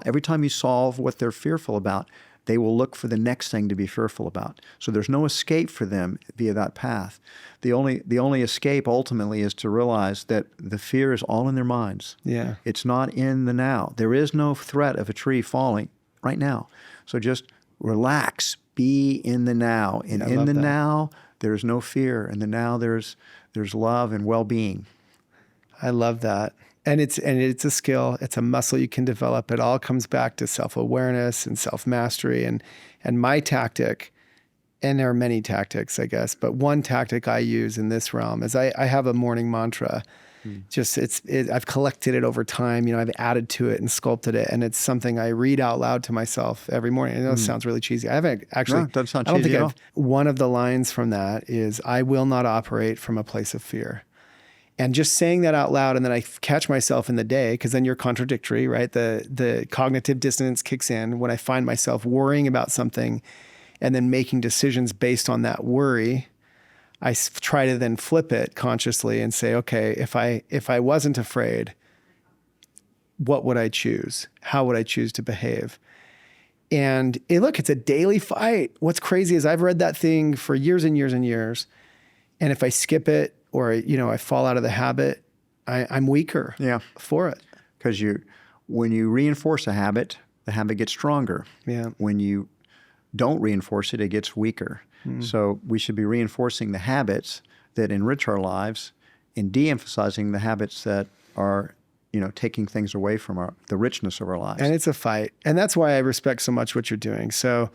every time you solve what they're fearful about, they will look for the next thing to be fearful about. So there's no escape for them via that path. The only escape ultimately is to realize that the fear is all in their minds. Yeah. It's not in the now. There is no threat of a tree falling right now. So just relax, be in the now. And in the now, there's no fear. In the now, there's love and well-being. I love that. And it's a skill. It's a muscle you can develop. It all comes back to self-awareness and self-mastery. And my tactic, and there are many tactics, I guess, but one tactic I use in this realm is I have a morning mantra. I've collected it over time. I've added to it and sculpted it, and it's something I read out loud to myself every morning. I know it sounds really cheesy. I haven't actually. No, it doesn't sound cheesy. I don't think at all. one of the lines from that is, "I will not operate from a place of fear." And just saying that out loud, and then I catch myself in the day, because then you're contradictory, right? The cognitive dissonance kicks in when I find myself worrying about something and then making decisions based on that worry. I try to then flip it consciously and say, okay, if I wasn't afraid, what would I choose? How would I choose to behave? And look, it's a daily fight. What's crazy is I've read that thing for years and years and years. And if I skip it or, I fall out of the habit, I'm weaker for it. Because when you reinforce a habit, the habit gets stronger. Yeah. When you don't reinforce it, it gets weaker. So we should be reinforcing the habits that enrich our lives and de-emphasizing the habits that are taking things away from the richness of our lives. And it's a fight. And that's why I respect so much what you're doing. So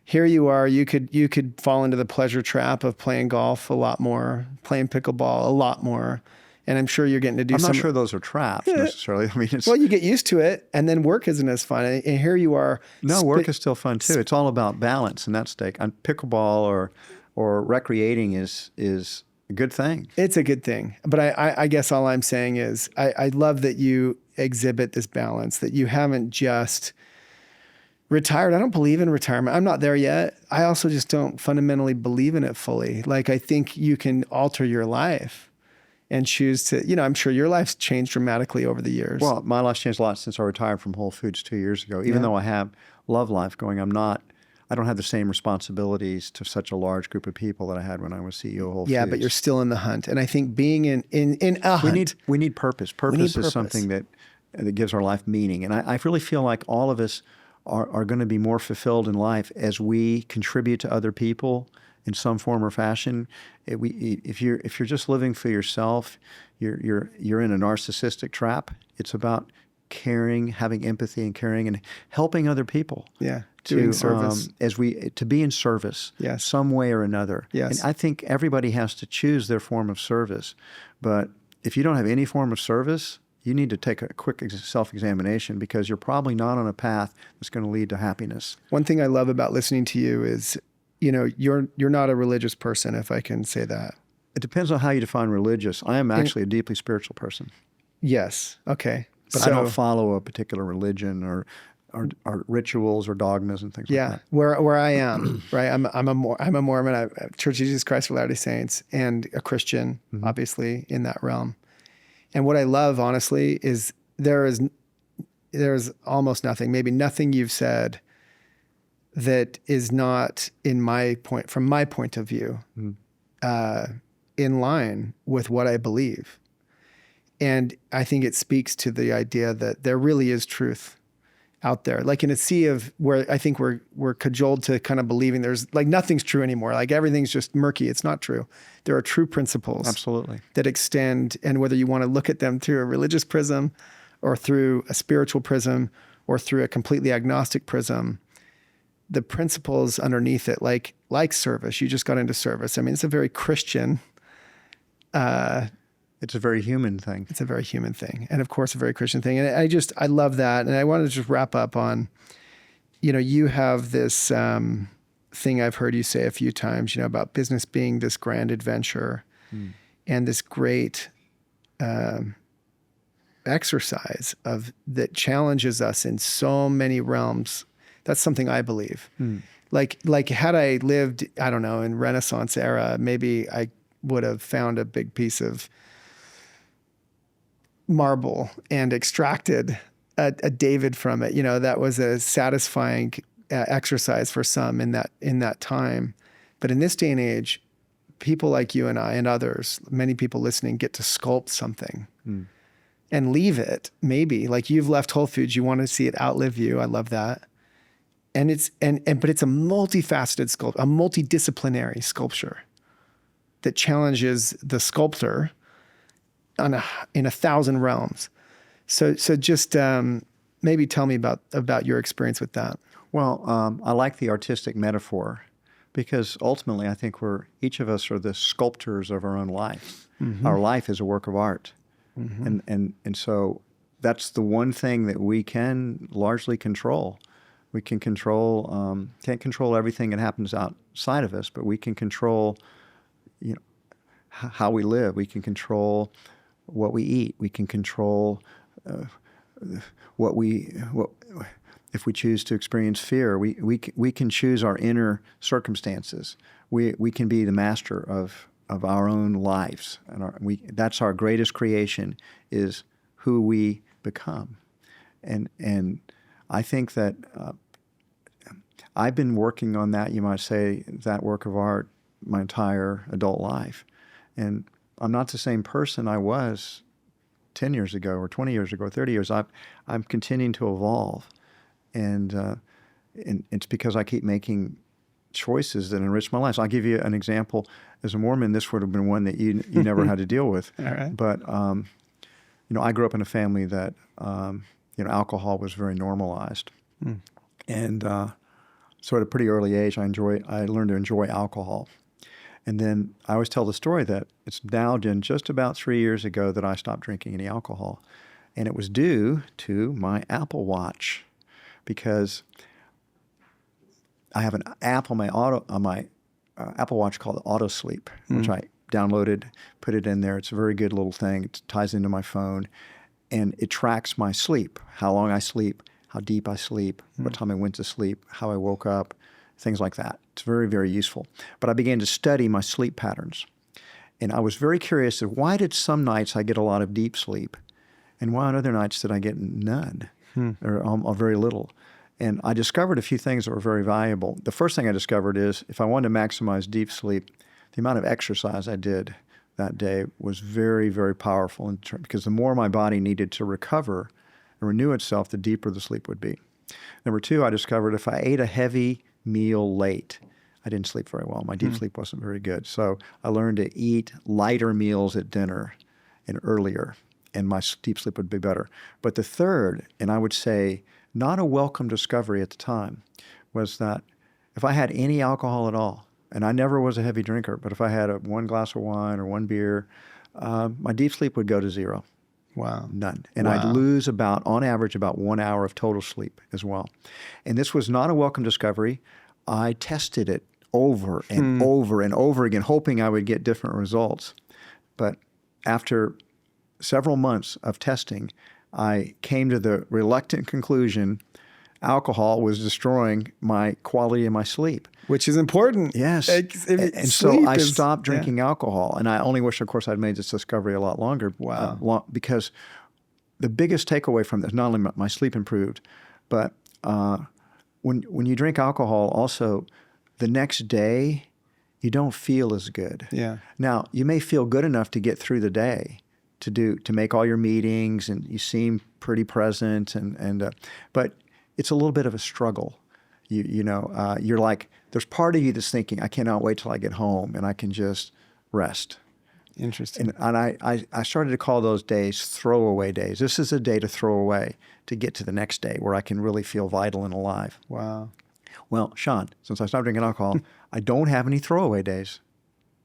here you are, you could fall into the pleasure trap of playing golf a lot more, playing pickleball a lot more. And I'm sure you're getting to do I'm not sure those are traps necessarily. I mean, well, you get used to it, and then work isn't as fun. And here you are. No, work is still fun too. It's all about balance and that stake. Pickleball or recreating is a good thing. It's a good thing. But I guess all I'm saying is I love that you exhibit this balance, that you haven't just retired. I don't believe in retirement. I'm not there yet. I also just don't fundamentally believe in it fully. Like, I think you can alter your life and choose to, I'm sure your life's changed dramatically over the years. Well, my life's changed a lot since I retired from Whole Foods 2 years ago. Even though I love life going, I don't have the same responsibilities to such a large group of people that I had when I was CEO of Whole Foods. Yeah, but you're still in the hunt. And I think being in a hunt. We need purpose. Purpose is something that gives our life meaning. And I really feel like all of us are going to be more fulfilled in life as we contribute to other people in some form or fashion. If you're just living for yourself, you're in a narcissistic trap. It's about caring, having empathy and caring, and helping other people. Yeah, doing service. To be in service, some way or another. Yes. And I think everybody has to choose their form of service. But if you don't have any form of service, you need to take a quick self-examination, because you're probably not on a path that's going to lead to happiness. One thing I love about listening to you is, you're not a religious person, if I can say that. It depends on how you define religious. I am actually a deeply spiritual person. Yes. Okay. But I don't follow a particular religion or rituals or dogmas and things like that. Where I am, right? I'm a Mormon, Church of Jesus Christ of Latter-day Saints, and a Christian, obviously, in that realm. And what I love, honestly, is there's almost nothing, maybe nothing you've said that is not from my point of view, in line with what I believe. And I think it speaks to the idea that there really is truth out there, like in a sea of where I think we're cajoled to kind of believing there's like nothing's true anymore. Like everything's just murky. It's not true. There are true principles. Absolutely. That extend, and whether you want to look at them through a religious prism or through a spiritual prism or through a completely agnostic prism, the principles underneath it, like service, you just got into service. I mean, it's a very Christian, it's a very human thing. It's a very human thing. And of course, a very Christian thing. And I love that. And I wanted to just wrap up on, you have this thing I've heard you say a few times, about business being this grand adventure and this great exercise that challenges us in so many realms. That's something I believe. Like had I lived, I don't know, in Renaissance era, maybe I would have found a big piece of marble and extracted a David from it. That was a satisfying exercise for some in that time. But in this day and age, people like you and I and others, many people listening, get to sculpt something and leave it. Maybe like you've left Whole Foods, you want to see it outlive you. I love that. And but it's a multifaceted sculpture, a multidisciplinary sculpture that challenges the sculptor in 1,000 realms. So just maybe tell me about your experience with that. Well, I like the artistic metaphor, because ultimately I think each of us are the sculptors of our own life. Our life is a work of art. And so that's the one thing that we can largely control. We can control, can't control everything that happens outside of us, but we can control, how we live. We can control what we eat. We can control what if we choose to experience fear. We can choose our inner circumstances. We can be the master of our own lives, and that's our greatest creation, is who we become. And I think that I've been working on that, you might say, that work of art my entire adult life. And I'm not the same person I was 10 years ago or 20 years ago or 30 years. I'm continuing to evolve. And it's because I keep making choices that enrich my life. So I'll give you an example. As a Mormon, this would have been one that you never had to deal with. All right. But, I grew up in a family that, alcohol was very normalized. And so at a pretty early age, I learned to enjoy alcohol. And then I always tell the story that it's now been just about 3 years ago that I stopped drinking any alcohol. And it was due to my Apple Watch, because I have an app on my Apple Watch called Auto Sleep, which I downloaded, put it in there. It's a very good little thing. It ties into my phone, and it tracks my sleep, how long I sleep, how deep I sleep, what time I went to sleep, how I woke up, things like that. It's very, very useful. But I began to study my sleep patterns. And I was very curious of why did some nights I get a lot of deep sleep, and why on other nights did I get none or very little. And I discovered a few things that were very valuable. The first thing I discovered is if I wanted to maximize deep sleep, the amount of exercise I did that day was very, very powerful because the more my body needed to recover and renew itself, the deeper the sleep would be. Number two, I discovered if I ate a heavy meal late, I didn't sleep very well. My deep sleep wasn't very good. So I learned to eat lighter meals at dinner and earlier, and my deep sleep would be better. But the third, and I would say not a welcome discovery at the time, was that if I had any alcohol at all, and I never was a heavy drinker, but if I had one glass of wine or one beer, my deep sleep would go to zero. Wow. None. And I'd lose on average, about 1 hour of total sleep as well. And this was not a welcome discovery. I tested it over and over and over again, hoping I would get different results. But after several months of testing, I came to the reluctant conclusion alcohol was destroying my quality of my sleep. Which is important. Yes. And so I stopped drinking alcohol. And I only wish, of course, I'd made this discovery a lot longer. Wow. Because the biggest takeaway from this, not only my sleep improved, but when you drink alcohol, also the next day, you don't feel as good. Yeah. Now, you may feel good enough to get through the day, to make all your meetings, and you seem pretty present, but it's a little bit of a struggle. You're like, there's part of you that's thinking, I cannot wait till I get home and I can just rest. Interesting. And I started to call those days throwaway days. This is a day to throw away to get to the next day where I can really feel vital and alive. Wow. Well, Shawn, since I stopped drinking alcohol, I don't have any throwaway days.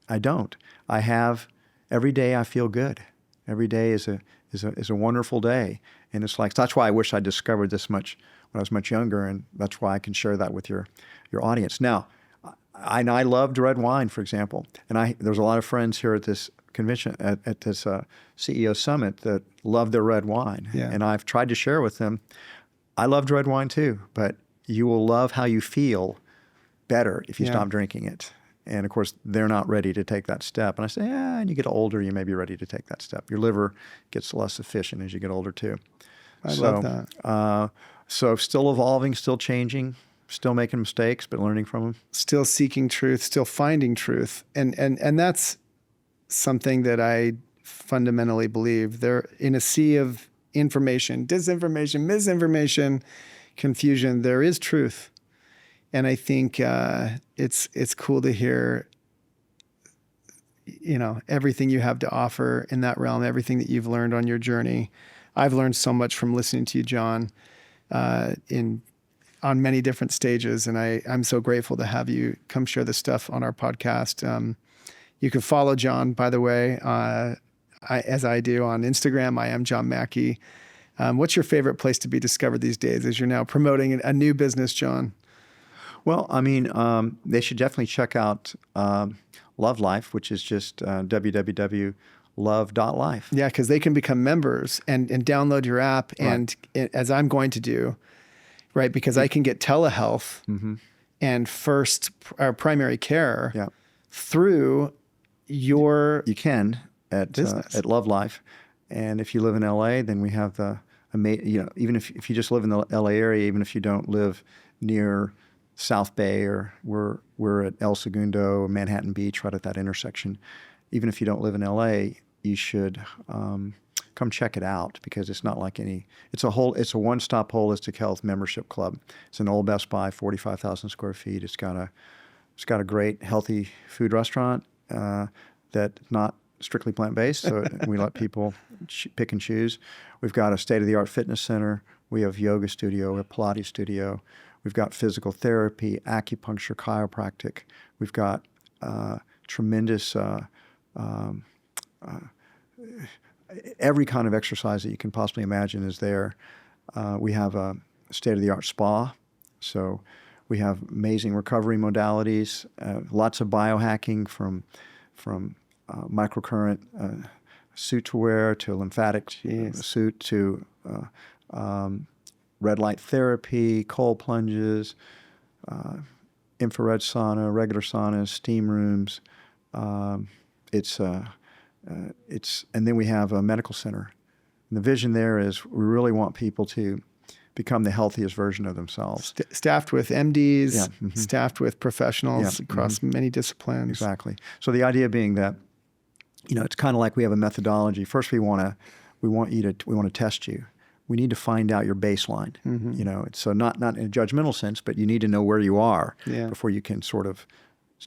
I don't. I have every day I feel good. Every day is a wonderful day. And it's like, that's why I wish I discovered this much when I was much younger, and that's why I can share that with your audience. Now, I loved red wine, for example, and there's a lot of friends here at this convention, at this CEO summit, that love their red wine. Yeah. And I've tried to share with them, I loved red wine too, but you will love how you feel better if you stop drinking it. And of course, they're not ready to take that step. And I say, and you get older, you may be ready to take that step. Your liver gets less efficient as you get older too. I love that. So still evolving, still changing, still making mistakes, but learning from them. Still seeking truth, still finding truth. And that's something that I fundamentally believe. There, in a sea of information, disinformation, misinformation, confusion, there is truth. And I think it's cool to hear, everything you have to offer in that realm, everything that you've learned on your journey. I've learned so much from listening to you, John, on many different stages. And I'm so grateful to have you come share this stuff on our podcast. You can follow John, by the way, as I do on Instagram. I am John Mackey. What's your favorite place to be discovered these days as you're now promoting a new business, John? Well, I mean, they should definitely check out Love Life, which is just www.love.life. Yeah, because they can become members and download your app. Right. And as I'm going to do, right, because I can get telehealth and primary care Yeah. through your You can business. at Love Life. And if you live in LA, then we have even if you just live in the LA area, even if you don't live near South Bay, or we're at El Segundo, Manhattan Beach, right at that intersection. Even if you don't live in LA, you should come check it out, because it's not like it's a one-stop holistic health membership club. It's an old Best Buy, 45,000 square feet. It's got a great healthy food restaurant that's not strictly plant-based, so we let people pick and choose. We've got a state-of-the-art fitness center. We have yoga studio, we have Pilates studio. We've got physical therapy, acupuncture, chiropractic. We've got tremendous every kind of exercise that you can possibly imagine is there. We have a state-of-the-art spa. So we have amazing recovery modalities, lots of biohacking from microcurrent suit to wear to lymphatic suit to red light therapy, cold plunges, infrared sauna, regular saunas, steam rooms. And then we have a medical center. And the vision there is we really want people to become the healthiest version of themselves. Staffed with MDs, staffed with professionals across many disciplines. Exactly. So the idea being that, it's kind of like we have a methodology. First, we want to test you. We need to find out your baseline. So not in a judgmental sense, but you need to know where you are before you can sort of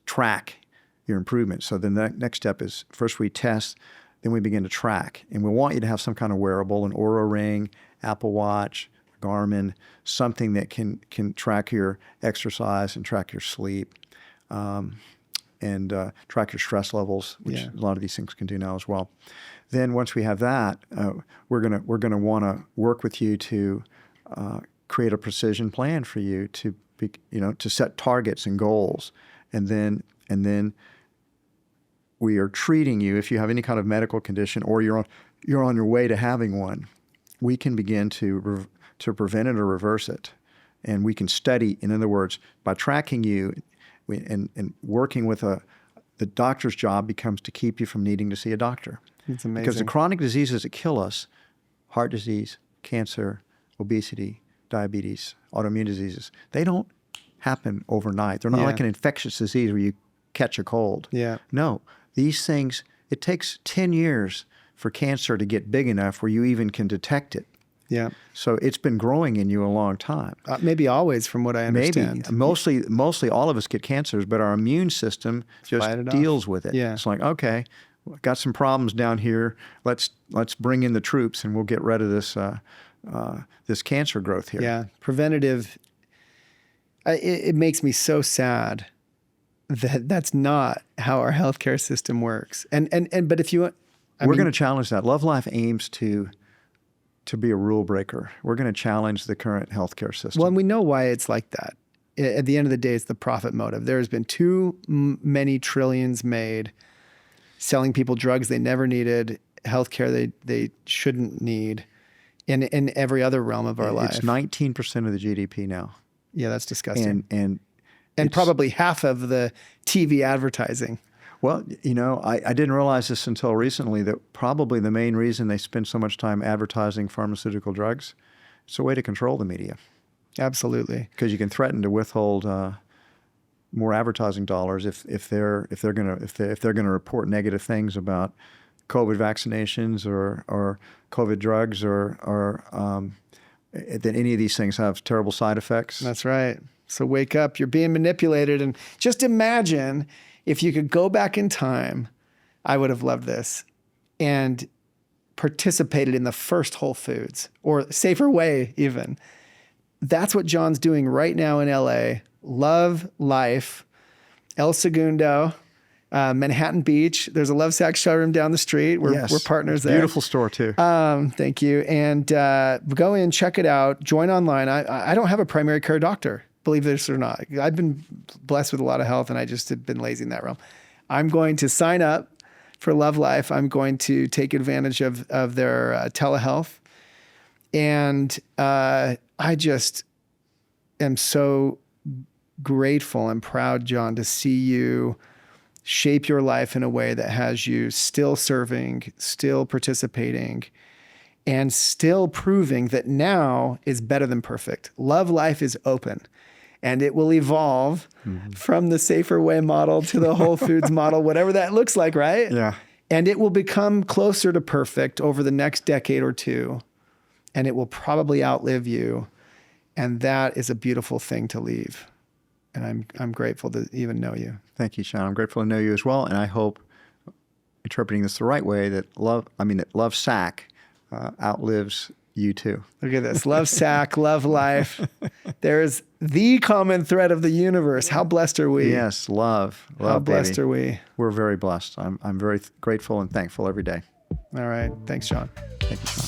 track your improvement. So the next step is, first we test, then we begin to track. And we want you to have some kind of wearable, an Oura Ring, Apple Watch, Garmin, something that can track your exercise and track your sleep, and track your stress levels, which a lot of these things can do now as well. Then once we have that, we're gonna want to work with you to create a precision plan for you to to set targets and goals, and then we are treating you if you have any kind of medical condition or you're on your way to having one. We can begin to prevent it or reverse it, and we can study. In other words, by tracking you and working with the doctor's job becomes to keep you from needing to see a doctor. It's amazing. Because the chronic diseases that kill us, heart disease, cancer, obesity, diabetes, autoimmune diseases, they don't happen overnight. They're not like an infectious disease where you catch a cold. Yeah. No, these things, it takes 10 years for cancer to get big enough where you even can detect it. Yeah. So it's been growing in you a long time. Maybe always, from what I understand. Maybe. Mostly all of us get cancers, but our immune system just deals with it. Yeah. It's like, okay, got some problems down here. Let's bring in the troops and we'll get rid of this this cancer growth here. Yeah. Preventative. It makes me so sad that that's not how our healthcare system works. But if you, we're going to challenge that. Love Life aims to be a rule breaker. We're going to challenge the current healthcare system. Well, and we know why it's like that. At the end of the day, it's the profit motive. There has been too many trillions made selling people drugs they never needed, healthcare they shouldn't need, in every other realm of our life. It's 19% of the GDP now. Yeah, that's disgusting. And probably half of the TV advertising. Well, I didn't realize this until recently, that probably the main reason they spend so much time advertising pharmaceutical drugs, it's a way to control the media. Absolutely. Because you can threaten to withhold more advertising dollars if they're gonna report negative things about COVID vaccinations or COVID drugs or that any of these things have terrible side effects. That's right. So wake up, you're being manipulated. And just imagine if you could go back in time, I would have loved this, and participated in the first Whole Foods, or Safer Way even. That's what John's doing right now in LA. Love Life, El Segundo, Manhattan Beach. There's a Lovesac showroom down the street. We're partners there. Beautiful store too. Thank you. And go in, check it out, join online. I don't have a primary care doctor, believe this or not. I've been blessed with a lot of health, and I just have been lazy in that realm. I'm going to sign up for Love Life. I'm going to take advantage of their telehealth. And I just am so grateful and proud, John, to see you shape your life in a way that has you still serving, still participating, and still proving that now is better than perfect. Love Life is open, and it will evolve from the Safer Way model to the Whole Foods model, whatever that looks like, right? Yeah. And it will become closer to perfect over the next decade or two, and it will probably outlive you. And that is a beautiful thing to leave. And I'm grateful to even know you. Thank you, Shawn. I'm grateful to know you as well. And I hope, interpreting this the right way, that Love Sack outlives you too. Look at this. Love Sack, Love Life. There's the common thread of the universe. How blessed are we? Yes, love. How blessed baby. are we? We're very blessed. I'm very grateful and thankful every day. All right. Thanks, Shawn. Thank you, Shawn.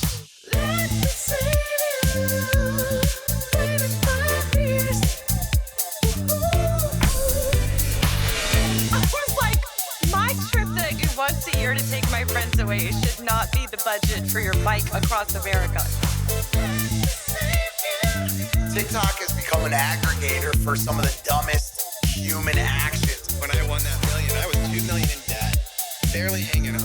Once a year to take my friends away should not be the budget for your bike across America. TikTok has become an aggregator for some of the dumbest human actions. When I won that million, I was $2 million in debt, barely hanging on.